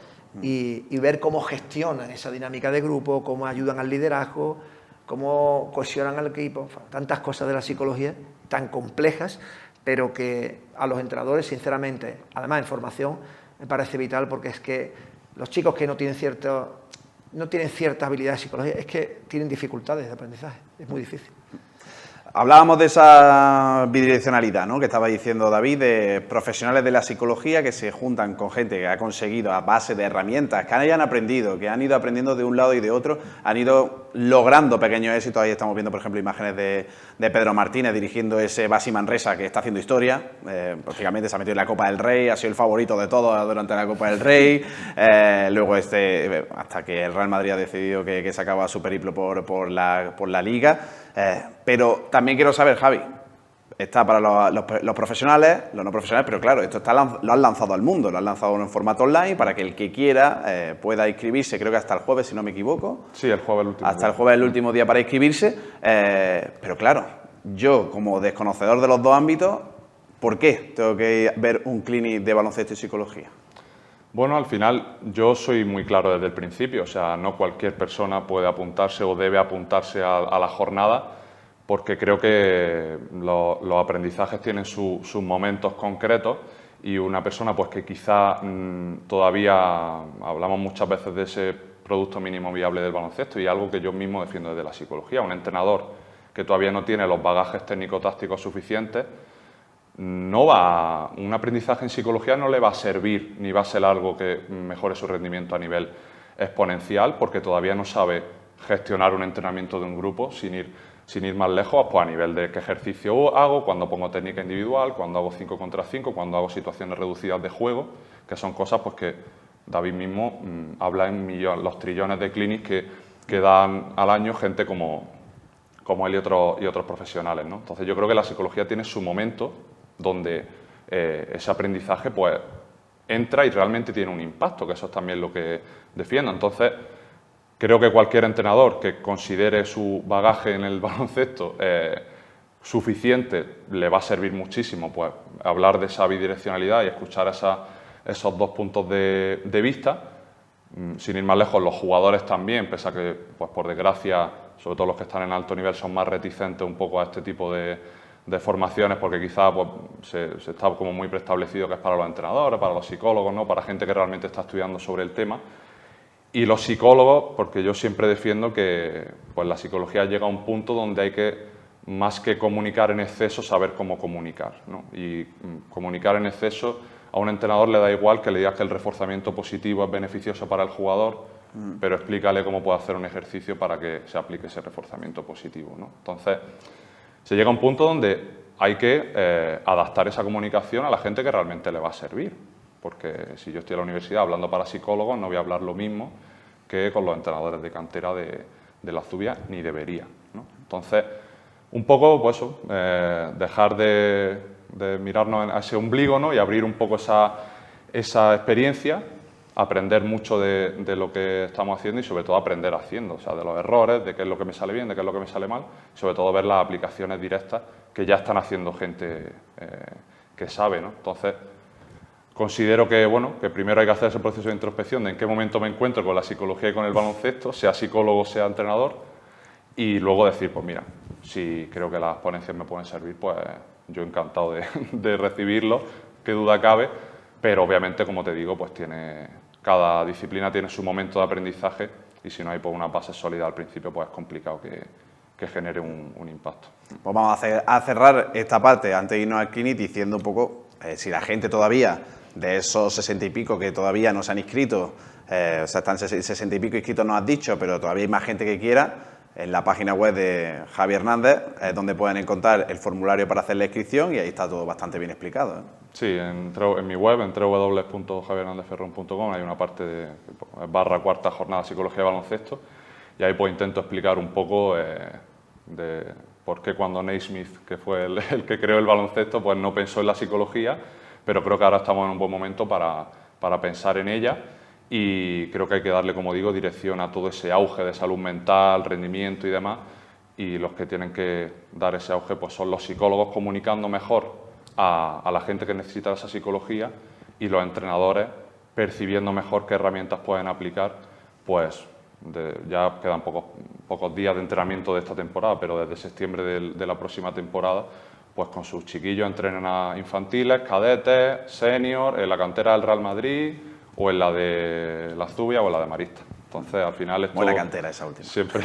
y ver cómo gestionan esa dinámica de grupo, cómo ayudan al liderazgo, cómo cohesionan al equipo, tantas cosas de la psicología tan complejas, pero que a los entrenadores, sinceramente, además en formación, me parece vital porque es que los chicos que no tienen ciertas habilidades de psicología es que tienen dificultades de aprendizaje, es muy difícil. Hablábamos de esa bidireccionalidad, ¿no?, que estaba diciendo David, de profesionales de la psicología que se juntan con gente que ha conseguido a base de herramientas, que hayan aprendido, que han ido aprendiendo de un lado y de otro, han ido logrando pequeños éxitos. Ahí estamos viendo, por ejemplo, imágenes de Pedro Martínez dirigiendo ese Basi Manresa que está haciendo historia. Prácticamente se ha metido en la Copa del Rey, ha sido el favorito de todos durante la Copa del Rey. Luego hasta que el Real Madrid ha decidido que se acaba su periplo por la Liga. Pero también quiero saber, Javi, está para los profesionales, los no profesionales, pero claro, esto lo han lanzado al mundo, lo han lanzado en formato online para que el que quiera pueda inscribirse, creo que hasta el jueves, si no me equivoco. Sí, el jueves el último hasta el jueves el último día para inscribirse, pero claro, yo, como desconocedor de los dos ámbitos, ¿por qué tengo que ver un clinic de baloncesto y psicología? Bueno, al final yo soy muy claro desde el principio, o sea, no cualquier persona puede apuntarse o debe apuntarse a la jornada, porque creo que los aprendizajes tienen sus momentos concretos y una persona pues que quizá todavía hablamos muchas veces de ese producto mínimo viable del baloncesto y algo que yo mismo defiendo desde la psicología, un entrenador que todavía no tiene los bagajes técnico-tácticos suficientes, un aprendizaje en psicología no le va a servir ni va a ser algo que mejore su rendimiento a nivel exponencial porque todavía no sabe gestionar un entrenamiento de un grupo sin ir más lejos, pues a nivel de qué ejercicio hago, cuando pongo técnica individual, cuando hago 5 contra 5, cuando hago situaciones reducidas de juego, que son cosas pues que David mismo habla en los trillones de clinics que dan al año gente como él y otros profesionales, ¿no? Entonces yo creo que la psicología tiene su momento donde ese aprendizaje pues entra y realmente tiene un impacto, que eso es también lo que defiendo. Entonces, creo que cualquier entrenador que considere su bagaje en el baloncesto suficiente le va a servir muchísimo pues, hablar de esa bidireccionalidad y escuchar esos dos puntos de vista. Sin ir más lejos, los jugadores también, pese a que, pues, por desgracia, sobre todo los que están en alto nivel, son más reticentes un poco a este tipo de formaciones porque quizá pues, se está como muy preestablecido que es para los entrenadores, para los psicólogos, ¿no? Para gente que realmente está estudiando sobre el tema. Y los psicólogos, porque yo siempre defiendo que pues, la psicología llega a un punto donde hay que, más que comunicar en exceso, saber cómo comunicar, ¿no? Y comunicar en exceso a un entrenador le da igual que le digas que el reforzamiento positivo es beneficioso para el jugador, pero explícale cómo puede hacer un ejercicio para que se aplique ese reforzamiento positivo, ¿no? Entonces, se llega a un punto donde hay que adaptar esa comunicación a la gente que realmente le va a servir. Porque si yo estoy en la universidad hablando para psicólogos, no voy a hablar lo mismo que con los entrenadores de cantera de la Zubia, ni debería, ¿no? Entonces, un poco, pues eso, dejar de mirarnos a ese ombligo, ¿no? Y abrir un poco esa experiencia, aprender mucho de lo que estamos haciendo y sobre todo aprender haciendo, o sea, de los errores, de qué es lo que me sale bien, de qué es lo que me sale mal, y sobre todo ver las aplicaciones directas que ya están haciendo gente que sabe, ¿no? Entonces, considero que, bueno, que primero hay que hacer ese proceso de introspección de en qué momento me encuentro con la psicología y con el baloncesto, sea psicólogo, sea entrenador, y luego decir, pues mira, si creo que las ponencias me pueden servir, pues yo encantado de recibirlo, qué duda cabe, pero obviamente, como te digo, pues cada disciplina tiene su momento de aprendizaje y si no hay pues, una base sólida al principio, pues es complicado que genere un impacto. Pues vamos a cerrar esta parte antes de irnos al clinic diciendo un poco si la gente todavía, de esos 60 y pico que todavía no se han inscrito, o sea, están 60 y pico inscritos, nos has dicho, pero todavía hay más gente que quiera, en la página web de Javi Hernández es donde pueden encontrar el formulario para hacer la inscripción y ahí está todo bastante bien explicado, ¿eh? Sí, en mi web, en www.javierhernandezferron.com, hay una parte de /4ª jornada psicología y baloncesto y ahí pues intento explicar un poco de por qué cuando Naismith, que fue el que creó el baloncesto, pues no pensó en la psicología, pero creo que ahora estamos en un buen momento para pensar en ella y creo que hay que darle, como digo, dirección a todo ese auge de salud mental, rendimiento y demás, y los que tienen que dar ese auge pues son los psicólogos comunicando mejor a la gente que necesita esa psicología y los entrenadores percibiendo mejor qué herramientas pueden aplicar, pues ya quedan pocos días de entrenamiento de esta temporada, pero desde septiembre de la próxima temporada, pues con sus chiquillos entrenen a infantiles, cadetes, senior, en la cantera del Real Madrid o en la de la Zubia o en la de Marista. Entonces, al final esto... Buena cantera esa última. Siempre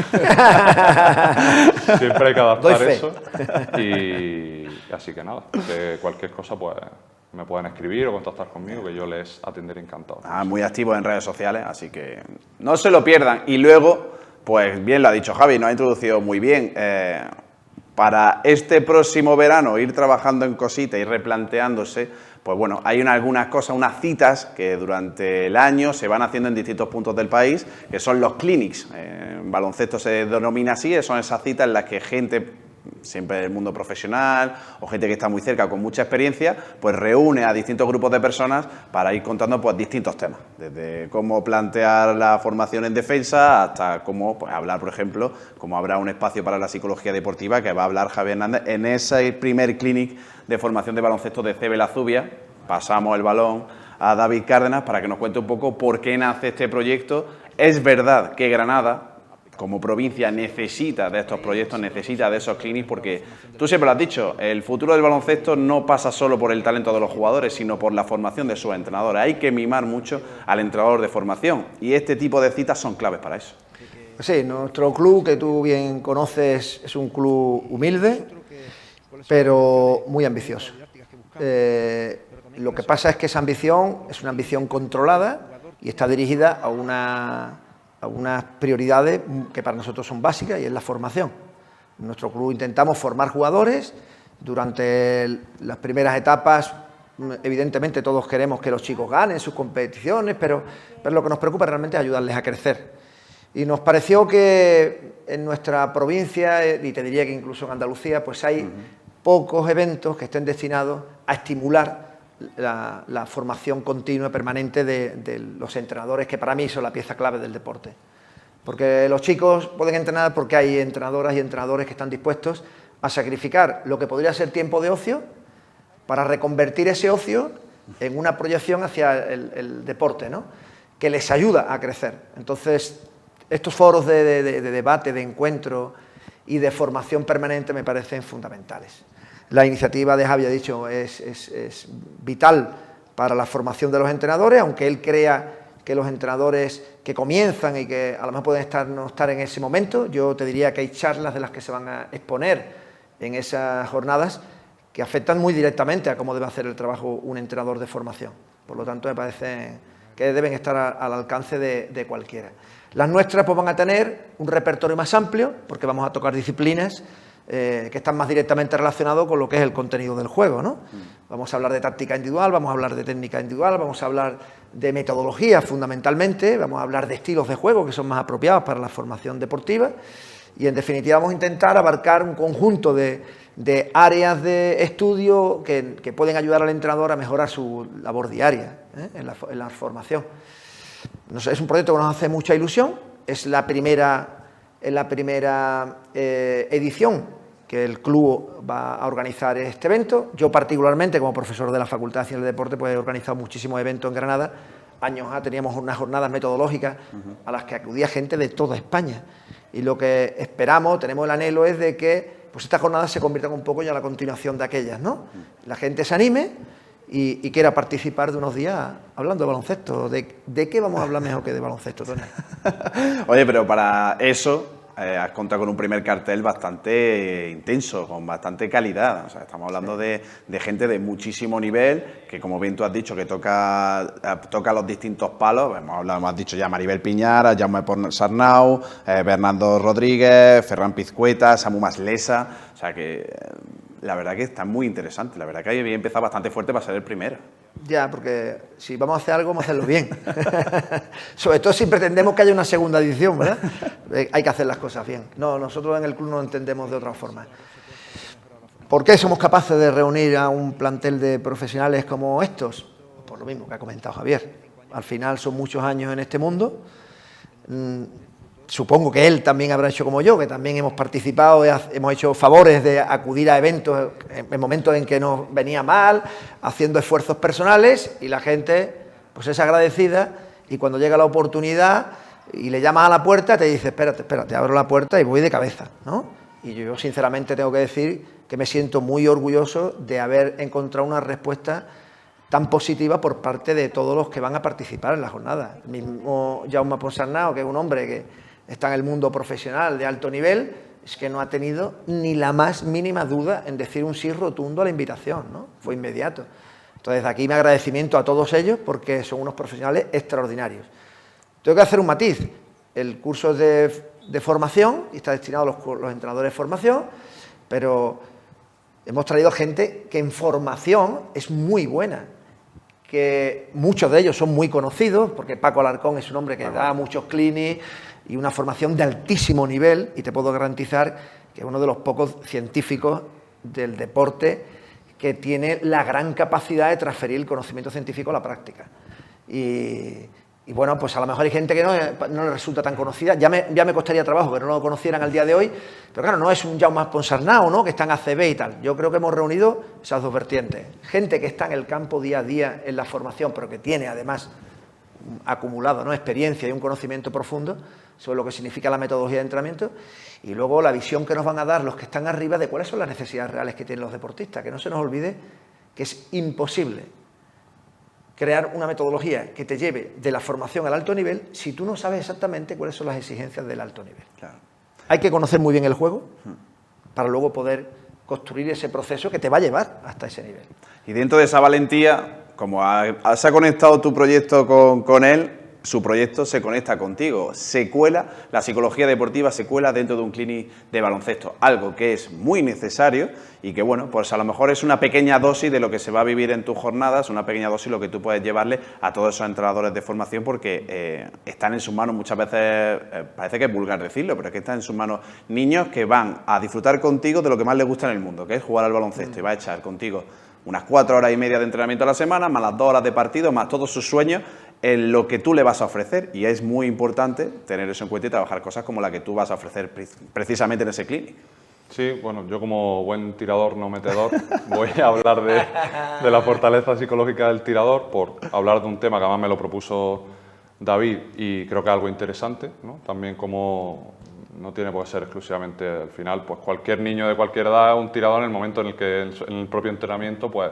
hay que adaptar eso. Y así que nada, que cualquier cosa pues me pueden escribir o contactar conmigo, que yo les atenderé encantado. Muy activos en redes sociales, así que no se lo pierdan. Y luego, pues bien lo ha dicho Javi, nos ha introducido muy bien. Para este próximo verano ir trabajando en cositas y replanteándose, pues bueno, hay algunas cosas, unas citas que durante el año se van haciendo en distintos puntos del país, que son los clinics. En baloncesto se denomina así, son esas citas en las que gente siempre el mundo profesional o gente que está muy cerca con mucha experiencia, pues reúne a distintos grupos de personas para ir contando pues distintos temas, desde cómo plantear la formación en defensa hasta cómo pues, hablar, por ejemplo, cómo habrá un espacio para la psicología deportiva que va a hablar Javier Hernández en ese primer clinic de formación de baloncesto de CB La Zubia. Pasamos el balón a David Cárdenas para que nos cuente un poco por qué nace este proyecto. Es verdad que Granada, como provincia, necesita de estos proyectos, necesita de esos clinics, porque tú siempre lo has dicho, el futuro del baloncesto no pasa solo por el talento de los jugadores, sino por la formación de sus entrenadores. Hay que mimar mucho al entrenador de formación y este tipo de citas son claves para eso. Sí, nuestro club, que tú bien conoces, es un club humilde, pero muy ambicioso. Lo que pasa es que esa ambición es una ambición controlada y está dirigida a unas prioridades que para nosotros son básicas y es la formación. En nuestro club intentamos formar jugadores. Durante las primeras etapas, evidentemente todos queremos que los chicos ganen sus competiciones, pero lo que nos preocupa realmente es ayudarles a crecer. Y nos pareció que en nuestra provincia, y te diría que incluso en Andalucía, pues hay pocos eventos que estén destinados a estimular la formación continua y permanente de los entrenadores, que para mí son la pieza clave del deporte. Porque los chicos pueden entrenar porque hay entrenadoras y entrenadores que están dispuestos a sacrificar lo que podría ser tiempo de ocio para reconvertir ese ocio en una proyección hacia el deporte, ¿no? Que les ayuda a crecer. Entonces, estos foros de debate, de encuentro y de formación permanente me parecen fundamentales. La iniciativa de Javi, ha dicho, es vital para la formación de los entrenadores, aunque él crea que los entrenadores que comienzan y que a lo mejor pueden no estar en ese momento, yo te diría que hay charlas de las que se van a exponer en esas jornadas que afectan muy directamente a cómo debe hacer el trabajo un entrenador de formación. Por lo tanto, me parece que deben estar al alcance de cualquiera. Las nuestras pues van a tener un repertorio más amplio, porque vamos a tocar disciplinas que están más directamente relacionados con lo que es el contenido del juego, ¿no? Vamos a hablar de táctica individual, vamos a hablar de técnica individual, vamos a hablar de metodología fundamentalmente, vamos a hablar de estilos de juego que son más apropiados para la formación deportiva y en definitiva vamos a intentar abarcar un conjunto de áreas de estudio que pueden ayudar al entrenador a mejorar su labor diaria en la formación. Es un proyecto que nos hace mucha ilusión, es la primera edición que el club va a organizar este evento. Yo particularmente, como profesor de la Facultad de Ciencias del Deporte, pues he organizado muchísimos eventos en Granada. Años teníamos unas jornadas metodológicas a las que acudía gente de toda España. Y lo que esperamos, tenemos el anhelo, es de que pues estas jornadas se conviertan un poco ya en la continuación de aquellas, ¿no? La gente se anime y quiera participar de unos días hablando de baloncesto. ¿De qué vamos a hablar mejor que de baloncesto, Tony? Oye, pero para eso has contado con un primer cartel bastante intenso, con bastante calidad. O sea, estamos hablando de gente de muchísimo nivel, que como bien tú has dicho, que toca los distintos palos. Hemos dicho ya Maribel Piñar, Jaume Sarnau, Bernardo Rodríguez, Ferran Pizcueta, Samu Maslesa. O sea que la verdad que está muy interesante. La verdad que había empezado bastante fuerte para ser el primero. Ya, porque si vamos a hacer algo, vamos a hacerlo bien. Sobre todo si pretendemos que haya una segunda edición, ¿verdad? Hay que hacer las cosas bien. No, nosotros en el club no lo entendemos de otra forma. ¿Por qué somos capaces de reunir a un plantel de profesionales como estos? Por lo mismo que ha comentado Javier. Al final son muchos años en este mundo. Supongo que él también habrá hecho como yo, que también hemos participado, hemos hecho favores de acudir a eventos en momentos en que nos venía mal, haciendo esfuerzos personales y la gente pues es agradecida y cuando llega la oportunidad y le llamas a la puerta te dice espérate, abro la puerta y voy de cabeza, ¿no? Y yo sinceramente tengo que decir que me siento muy orgulloso de haber encontrado una respuesta tan positiva por parte de todos los que van a participar en la jornada. El mismo Jaume Ponsarnau, que es un hombre que está en el mundo profesional de alto nivel, es que no ha tenido ni la más mínima duda en decir un sí rotundo a la invitación, ¿no? Fue inmediato. Entonces, aquí mi agradecimiento a todos ellos porque son unos profesionales extraordinarios. Tengo que hacer un matiz. El curso es de formación y está destinado a los entrenadores de formación, pero hemos traído gente que en formación es muy buena, que muchos de ellos son muy conocidos, porque Paco Alarcón es un hombre que da muchos clinics y una formación de altísimo nivel, y te puedo garantizar que es uno de los pocos científicos del deporte que tiene la gran capacidad de transferir el conocimiento científico a la práctica. Y bueno, pues a lo mejor hay gente que no le resulta tan conocida. Ya me costaría trabajo que no lo conocieran al día de hoy, pero claro, no es un Jaume Ponsarnau, ¿no?, que está en ACB y tal. Yo creo que hemos reunido esas dos vertientes. Gente que está en el campo día a día en la formación, pero que tiene además acumulado, ¿no?, experiencia y un conocimiento profundo sobre lo que significa la metodología de entrenamiento, y luego la visión que nos van a dar los que están arriba de cuáles son las necesidades reales que tienen los deportistas. Que no se nos olvide que es imposible crear una metodología que te lleve de la formación al alto nivel si tú no sabes exactamente cuáles son las exigencias del alto nivel. Claro. Hay que conocer muy bien el juego para luego poder construir ese proceso que te va a llevar hasta ese nivel. Y dentro de esa valentía, como se ha conectado tu proyecto con él, su proyecto se conecta contigo. Se cuela, la psicología deportiva se cuela dentro de un clinic de baloncesto, algo que es muy necesario y que, bueno, pues a lo mejor es una pequeña dosis de lo que se va a vivir en tus jornadas, una pequeña dosis lo que tú puedes llevarle a todos esos entrenadores de formación, porque están en sus manos muchas veces, parece que es vulgar decirlo, pero es que están en sus manos niños que van a disfrutar contigo de lo que más les gusta en el mundo, que es jugar al baloncesto, y va a echar contigo unas 4 horas y media de entrenamiento a la semana, más las 2 horas de partido, más todos sus sueños, en lo que tú le vas a ofrecer. Y es muy importante tener eso en cuenta y trabajar cosas como la que tú vas a ofrecer precisamente en ese clinic. Sí, bueno, yo como buen tirador no metedor voy a hablar de la fortaleza psicológica del tirador, por hablar de un tema que además me lo propuso David y creo que es algo interesante, ¿no? También como no tiene por qué ser exclusivamente al final, pues cualquier niño de cualquier edad es un tirador en el momento en el que en el propio entrenamiento pues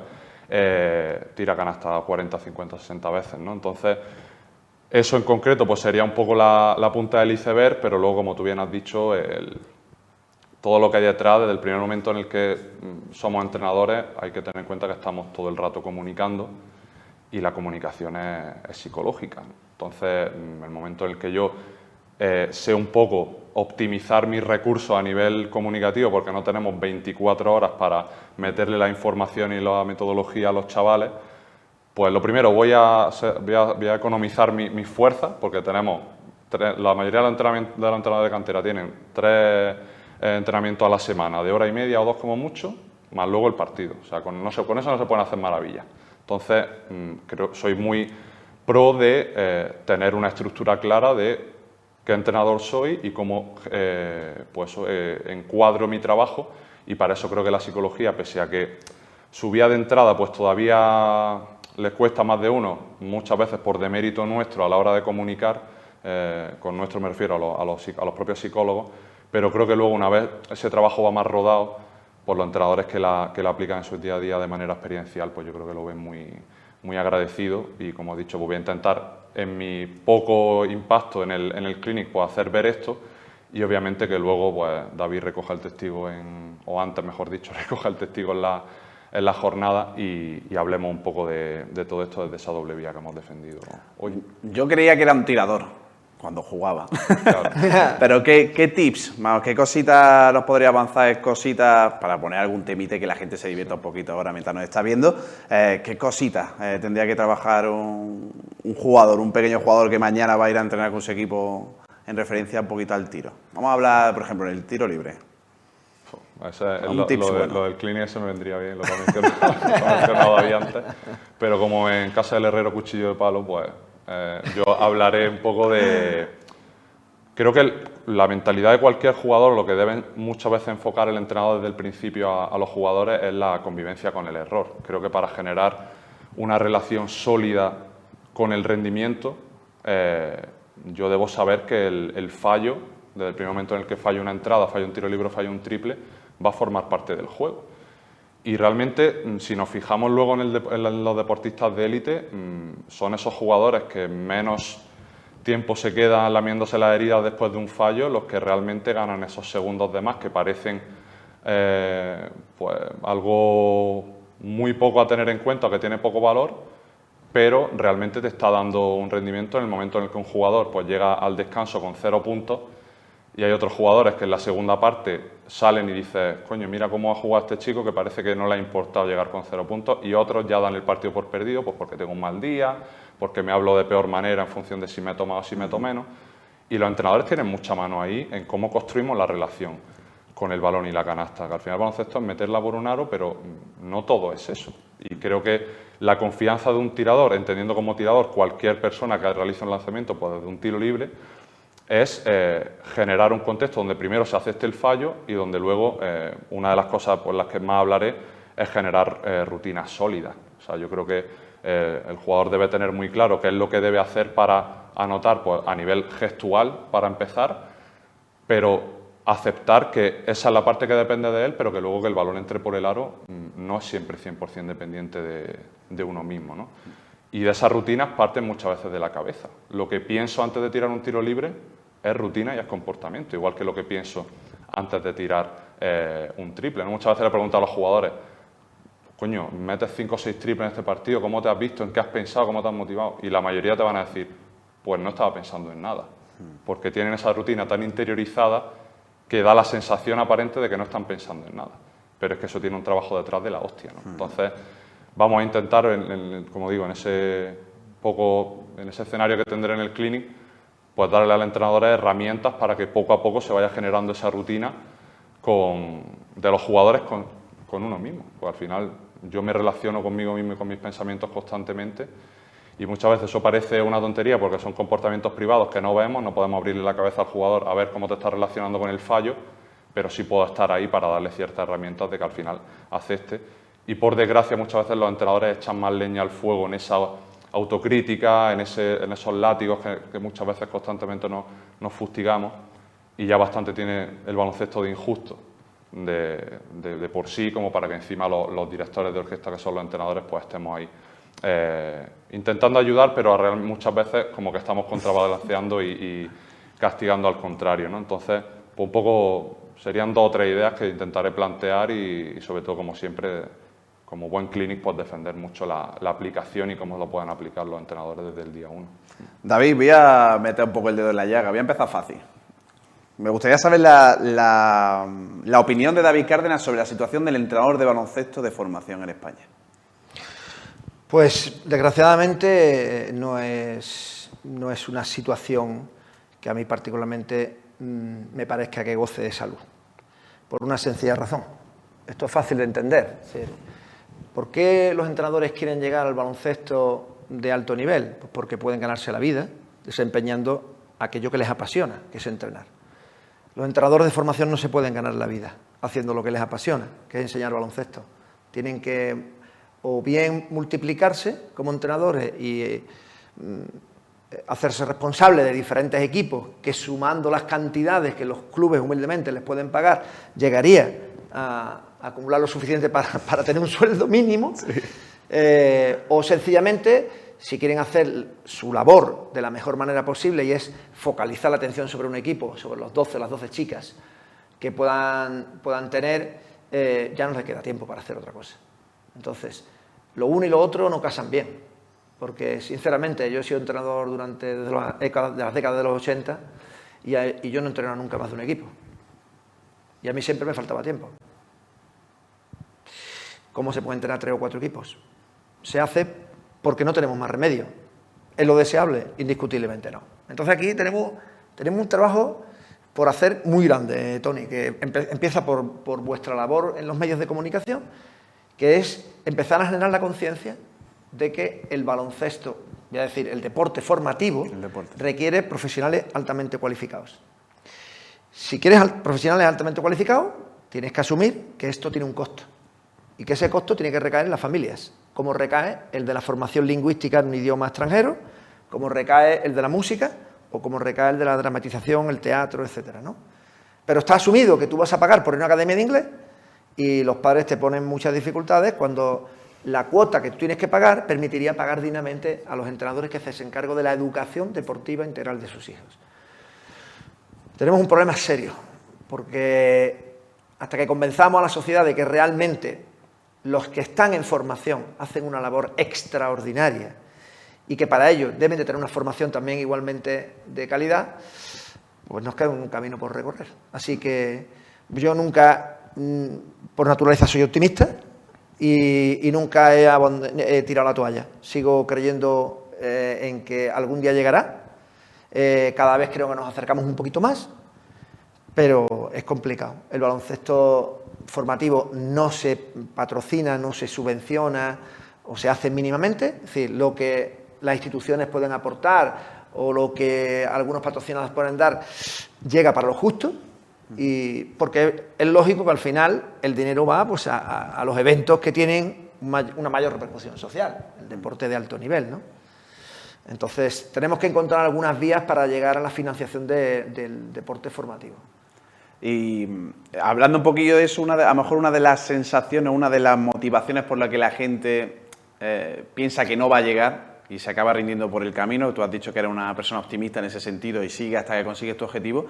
tira canasta 40, 50, 60 veces, ¿no? Entonces, eso en concreto pues sería un poco la punta del iceberg, pero luego, como tú bien has dicho, todo lo que hay detrás, desde el primer momento en el que somos entrenadores, hay que tener en cuenta que estamos todo el rato comunicando y la comunicación es psicológica. Entonces, en el momento en el que yo sé un poco optimizar mis recursos a nivel comunicativo, porque no tenemos 24 horas para meterle la información y la metodología a los chavales, pues lo primero, voy a economizar mis fuerzas, porque tenemos la mayoría de los entrenadores de cantera tienen 3 entrenamientos a la semana, de hora y media o 2 como mucho, más luego el partido. O sea, con eso no se pueden hacer maravillas. Entonces, soy muy pro de tener una estructura clara de qué entrenador soy y cómo encuadro mi trabajo, y para eso creo que la psicología, pese a que su vía de entrada pues todavía les cuesta más de uno, muchas veces por demérito nuestro a la hora de comunicar, con nuestro me refiero a los propios psicólogos, pero creo que luego, una vez ese trabajo va más rodado, por los entrenadores que la aplican en su día a día de manera experiencial, pues yo creo que lo ven muy agradecido, y como he dicho, pues voy a intentar en mi poco impacto en el clinic pues hacer ver esto, y obviamente que luego pues David recoja el testigo o antes mejor dicho, recoja el testigo en la jornada y hablemos un poco de todo esto desde esa doble vía que hemos defendido hoy. Yo creía que era un tirador cuando jugaba. Claro. Pero ¿qué tips, qué cositas nos podría avanzar, cositas para poner algún temite que la gente se divierta un poquito ahora mientras nos está viendo? ¿Qué cositas tendría que trabajar un jugador, un pequeño jugador que mañana va a ir a entrenar con su equipo en referencia un poquito al tiro? Vamos a hablar, por ejemplo, del tiro libre. Lo del clinic eso me vendría bien, lo que he mencionado David antes, pero como en casa del herrero cuchillo de palo, pues yo hablaré un poco de... Creo que la mentalidad de cualquier jugador, lo que deben muchas veces enfocar el entrenador desde el principio a los jugadores, es la convivencia con el error. Creo que para generar una relación sólida con el rendimiento, yo debo saber que el fallo, desde el primer momento en el que fallo una entrada, fallo un tiro libre, fallo un triple, va a formar parte del juego. Y realmente, si nos fijamos luego en los deportistas de élite, son esos jugadores que menos tiempo se quedan lamiéndose las heridas después de un fallo, los que realmente ganan esos segundos de más, que parecen pues algo muy poco a tener en cuenta, que tiene poco valor, pero realmente te está dando un rendimiento en el momento en el que un jugador pues llega al descanso con 0 puntos, y hay otros jugadores que en la segunda parte salen y dicen, coño, mira cómo ha jugado este chico, que parece que no le ha importado llegar con 0 puntos, y otros ya dan el partido por perdido, pues porque tengo un mal día, porque me hablo de peor manera en función de si meto más o si meto menos. Y los entrenadores tienen mucha mano ahí en cómo construimos la relación con el balón y la canasta, que al final el baloncesto es meterla por un aro, pero no todo es eso. Y creo que la confianza de un tirador, entendiendo como tirador cualquier persona que realice un lanzamiento pues desde un tiro libre, es generar un contexto donde primero se acepte el fallo y donde luego una de las cosas por las que más hablaré es generar rutinas sólidas. O sea, yo creo que el jugador debe tener muy claro qué es lo que debe hacer para anotar pues, a nivel gestual, para empezar, pero aceptar que esa es la parte que depende de él, pero que luego que el balón entre por el aro no es siempre 100% dependiente de uno mismo, ¿no? Y de esas rutinas parten muchas veces de la cabeza. Lo que pienso antes de tirar un tiro libre es rutina y es comportamiento, igual que lo que pienso antes de tirar un triple, ¿no? Muchas veces le pregunto a los jugadores, coño, metes 5 o 6 triples en este partido, ¿cómo te has visto? ¿En qué has pensado? ¿Cómo te has motivado? Y la mayoría te van a decir, pues no estaba pensando en nada, porque tienen esa rutina tan interiorizada que da la sensación aparente de que no están pensando en nada. Pero es que eso tiene un trabajo detrás de la hostia, ¿no? Entonces, vamos a intentar, como digo, en ese escenario que tendré en el clinic, pues darle al entrenador herramientas para que poco a poco se vaya generando esa rutina de los jugadores con uno mismo. Pues al final yo me relaciono conmigo mismo y con mis pensamientos constantemente y muchas veces eso parece una tontería porque son comportamientos privados que no vemos, no podemos abrirle la cabeza al jugador a ver cómo te estás relacionando con el fallo, pero sí puedo estar ahí para darle ciertas herramientas de que al final acepte. Y por desgracia muchas veces los entrenadores echan más leña al fuego en esa autocrítica, en esos látigos que muchas veces constantemente nos fustigamos y ya bastante tiene el baloncesto de injusto de por sí como para que encima los directores de orquesta que son los entrenadores pues estemos ahí intentando ayudar, pero muchas veces como que estamos contrabalanceando y castigando al contrario, ¿no? Entonces, pues un poco serían 2 o 3 ideas que intentaré plantear y sobre todo, como siempre, como buen clinic, pues defender mucho la aplicación y cómo lo puedan aplicar los entrenadores desde el día 1. David, voy a meter un poco el dedo en la llaga, voy a empezar fácil. Me gustaría saber la opinión de David Cárdenas sobre la situación del entrenador de baloncesto de formación en España. Pues desgraciadamente no es una situación que a mí particularmente me parezca que goce de salud, por una sencilla razón. Esto es fácil de entender. ¿Por qué los entrenadores quieren llegar al baloncesto de alto nivel? Pues porque pueden ganarse la vida desempeñando aquello que les apasiona, que es entrenar. Los entrenadores de formación no se pueden ganar la vida haciendo lo que les apasiona, que es enseñar baloncesto. Tienen que o bien multiplicarse como entrenadores y hacerse responsables de diferentes equipos que sumando las cantidades que los clubes humildemente les pueden pagar llegaría a acumular lo suficiente para tener un sueldo mínimo, sí. O sencillamente, si quieren hacer su labor de la mejor manera posible y es focalizar la atención sobre un equipo, sobre las 12 chicas que puedan tener, ya no les queda tiempo para hacer otra cosa. Entonces, lo uno y lo otro no casan bien, porque sinceramente yo he sido entrenador desde las décadas de los 80 y yo no he entrenado nunca más de un equipo. Y a mí siempre me faltaba tiempo. ¿Cómo se puede entrenar 3 o 4 equipos? Se hace porque no tenemos más remedio. ¿Es lo deseable? Indiscutiblemente no. Entonces aquí tenemos un trabajo por hacer muy grande, Tony, que empieza por vuestra labor en los medios de comunicación, que es empezar a generar la conciencia de que el baloncesto, voy a decir, el deporte formativo, requiere profesionales altamente cualificados. Si quieres profesionales altamente cualificados, tienes que asumir que esto tiene un costo y que ese costo tiene que recaer en las familias, como recae el de la formación lingüística en un idioma extranjero, como recae el de la música o como recae el de la dramatización, el teatro, etcétera, ¿no? Pero está asumido que tú vas a pagar por una academia de inglés y los padres te ponen muchas dificultades cuando la cuota que tú tienes que pagar permitiría pagar dignamente a los entrenadores que se hacen cargo de la educación deportiva integral de sus hijos. Tenemos un problema serio, porque hasta que convenzamos a la sociedad de que realmente los que están en formación hacen una labor extraordinaria y que para ello deben de tener una formación también igualmente de calidad, pues nos queda un camino por recorrer. Así que yo nunca, por naturaleza, soy optimista y nunca he tirado la toalla. Sigo creyendo en que algún día llegará. Cada vez creo que nos acercamos un poquito más, pero es complicado. El baloncesto formativo no se patrocina, no se subvenciona o se hace mínimamente, es decir, lo que las instituciones pueden aportar o lo que algunos patrocinadores pueden dar llega para lo justo, y porque es lógico que al final el dinero va pues a los eventos que tienen una mayor repercusión social, el deporte de alto nivel, ¿no? Entonces tenemos que encontrar algunas vías para llegar a la financiación del deporte formativo. Y hablando un poquillo de eso, a lo mejor una de las sensaciones, una de las motivaciones por la que la gente piensa que no va a llegar y se acaba rindiendo por el camino, tú has dicho que eres una persona optimista en ese sentido y sigue hasta que consigues tu objetivo,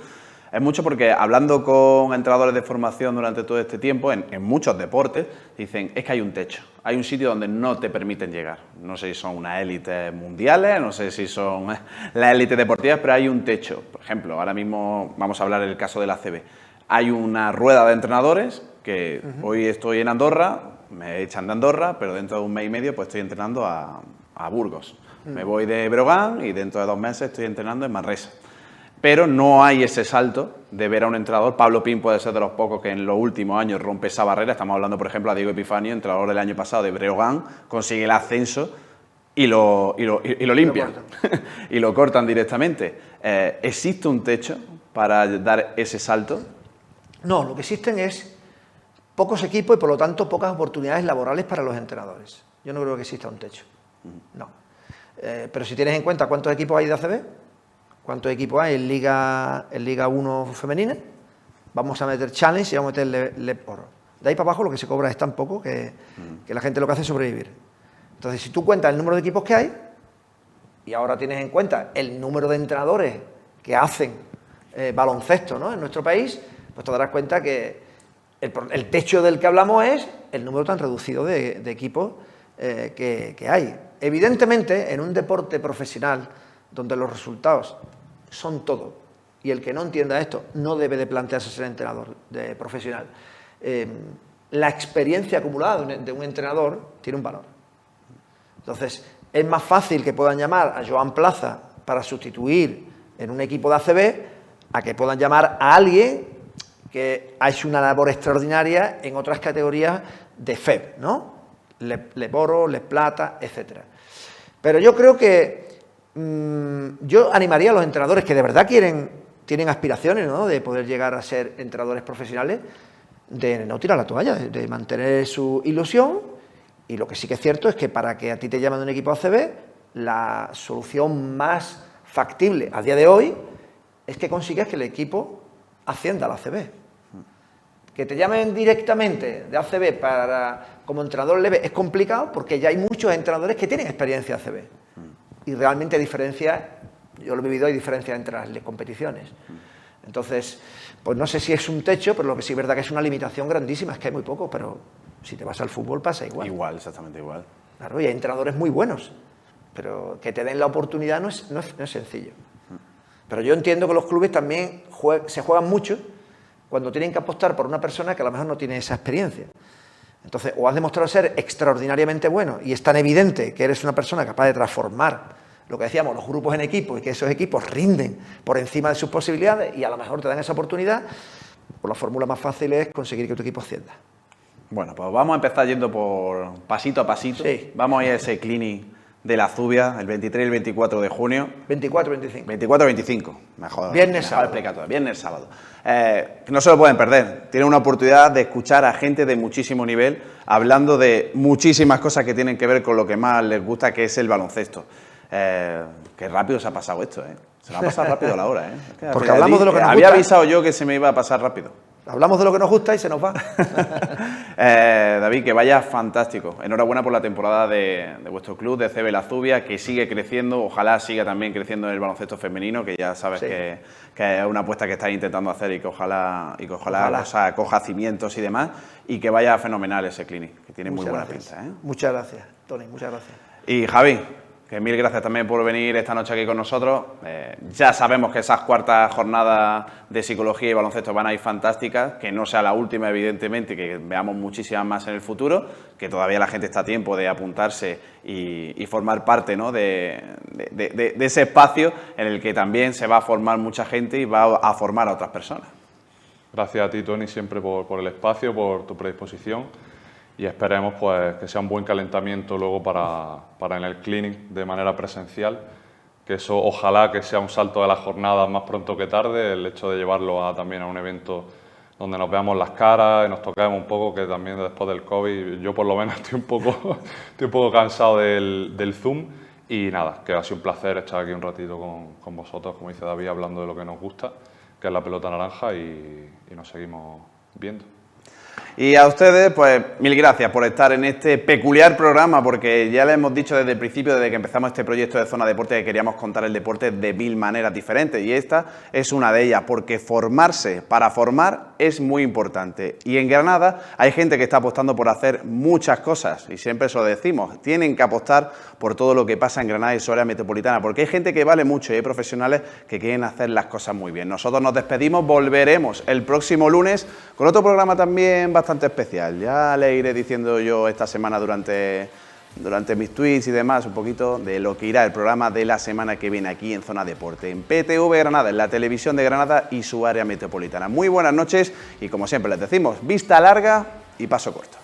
es mucho porque hablando con entrenadores de formación durante todo este tiempo, en muchos deportes, dicen, es que hay un techo, hay un sitio donde no te permiten llegar. No sé si son unas élites mundiales, no sé si son las élites deportivas, pero hay un techo. Por ejemplo, ahora mismo vamos a hablar del caso de la ACB. Hay una rueda de entrenadores que hoy estoy en Andorra, me echan de Andorra, pero dentro de un mes y medio pues estoy entrenando a Burgos. Me voy de Breogán y dentro de 2 meses estoy entrenando en Manresa. Pero no hay ese salto de ver a un entrenador. Pablo Pin puede ser de los pocos que en los últimos años rompe esa barrera. Estamos hablando, por ejemplo, a Diego Epifanio, entrenador del año pasado de Breogán, consigue el ascenso y lo limpian. Y lo cortan directamente. ¿Existe un techo para dar ese salto? No, lo que existen es pocos equipos y, por lo tanto, pocas oportunidades laborales para los entrenadores. Yo no creo que exista un techo. No. Pero si tienes en cuenta cuántos equipos hay de ACB, cuántos equipos hay en Liga 1 femenina, vamos a meter challenge y vamos a meterle oro. De ahí para abajo lo que se cobra es tan poco que la gente lo que hace es sobrevivir. Entonces, si tú cuentas el número de equipos que hay y ahora tienes en cuenta el número de entrenadores que hacen baloncesto, ¿no?, en nuestro país, pues te darás cuenta que el techo del que hablamos es el número tan reducido de equipos que hay. Evidentemente, en un deporte profesional donde los resultados son todo, y el que no entienda esto no debe de plantearse ser entrenador profesional, la experiencia acumulada de un entrenador tiene un valor. Entonces, es más fácil que puedan llamar a Joan Plaza para sustituir en un equipo de ACB a que puedan llamar a alguien que ha hecho una labor extraordinaria en otras categorías de FEB, ¿no? Les Oro, Les Plata, etcétera. Pero yo creo que yo animaría a los entrenadores que de verdad tienen aspiraciones, ¿no?, de poder llegar a ser entrenadores profesionales, de no tirar la toalla, de mantener su ilusión. Y lo que sí que es cierto es que para que a ti te llamen de un equipo ACB, la solución más factible a día de hoy es que consigas que el equipo ascienda a la ACB. Que te llamen directamente de ACB como entrenador leve es complicado porque ya hay muchos entrenadores que tienen experiencia ACB. Y realmente hay diferencias, yo lo he vivido, hay diferencias entre las competiciones. Entonces, pues no sé si es un techo, pero lo que sí es verdad que es una limitación grandísima, es que hay muy poco, pero si te vas al fútbol pasa igual. Igual, exactamente igual. Claro, y hay entrenadores muy buenos, pero que te den la oportunidad no es sencillo. Pero yo entiendo que los clubes también se juegan mucho cuando tienen que apostar por una persona que a lo mejor no tiene esa experiencia. Entonces, o has demostrado ser extraordinariamente bueno y es tan evidente que eres una persona capaz de transformar lo que decíamos, los grupos en equipos, y que esos equipos rinden por encima de sus posibilidades y a lo mejor te dan esa oportunidad, pues la fórmula más fácil es conseguir que tu equipo ascienda. Bueno, pues vamos a empezar yendo por pasito a pasito. Sí. Vamos a ir a ese clinic de la Zubia, el 23 y el 24 de junio. 24-25. 24-25, mejor. Viernes, sábado. Explicado, viernes, sábado. No se lo pueden perder. Tienen una oportunidad de escuchar a gente de muchísimo nivel hablando de muchísimas cosas que tienen que ver con lo que más les gusta, que es el baloncesto. Qué rápido se ha pasado esto, ¿eh? Se me ha pasado rápido la hora, ¿eh? Es que porque hablamos de lo que nos había gusta. avisado yo que se me iba a pasar rápido. Hablamos de lo que nos gusta y se nos va. David, que vaya fantástico. Enhorabuena por la temporada de vuestro club, de CB La Zubia, que sigue creciendo. Ojalá siga también creciendo en el baloncesto femenino, que ya sabes Sí. que es una apuesta que estáis intentando hacer y que ojalá. O sea, coja cimientos y demás. Y que vaya fenomenal ese clinic, que tiene muy buena pinta, ¿eh? Muchas gracias, Tony, muchas gracias. Y Javi, que mil gracias también por venir esta noche aquí con nosotros. Ya sabemos que esas cuartas jornadas de psicología y baloncesto van a ir fantásticas, que no sea la última, evidentemente, que veamos muchísimas más en el futuro, que todavía la gente está a tiempo de apuntarse y formar parte, ¿no?, de ese espacio en el que también se va a formar mucha gente y va a formar a otras personas. Gracias a ti, Tony, siempre por el espacio, por tu predisposición y esperemos pues, que sea un buen calentamiento luego para en el clinic de manera presencial, que eso ojalá que sea un salto de las jornadas más pronto que tarde, el hecho de llevarlo también a un evento donde nos veamos las caras y nos toquemos un poco, que también después del COVID yo por lo menos estoy un poco cansado del Zoom. Y nada, que ha sido un placer estar aquí un ratito con vosotros, como dice David, hablando de lo que nos gusta, que es la pelota naranja, y nos seguimos viendo. Y a ustedes, pues mil gracias por estar en este peculiar programa, porque ya les hemos dicho desde el principio, desde que empezamos este proyecto de Zona Deporte, que queríamos contar el deporte de 1000 maneras diferentes, y esta es una de ellas, porque formarse para formar es muy importante. Y en Granada hay gente que está apostando por hacer muchas cosas, y siempre eso lo decimos, tienen que apostar por todo lo que pasa en Granada y su área metropolitana, porque hay gente que vale mucho y hay profesionales que quieren hacer las cosas muy bien. Nosotros nos despedimos, volveremos el próximo lunes con otro programa también bastante especial. Ya le iré diciendo yo esta semana durante mis tweets y demás un poquito de lo que irá el programa de la semana que viene aquí en Zona Deporte, en PTV Granada, en la televisión de Granada y su área metropolitana. Muy buenas noches y como siempre les decimos, vista larga y paso corto.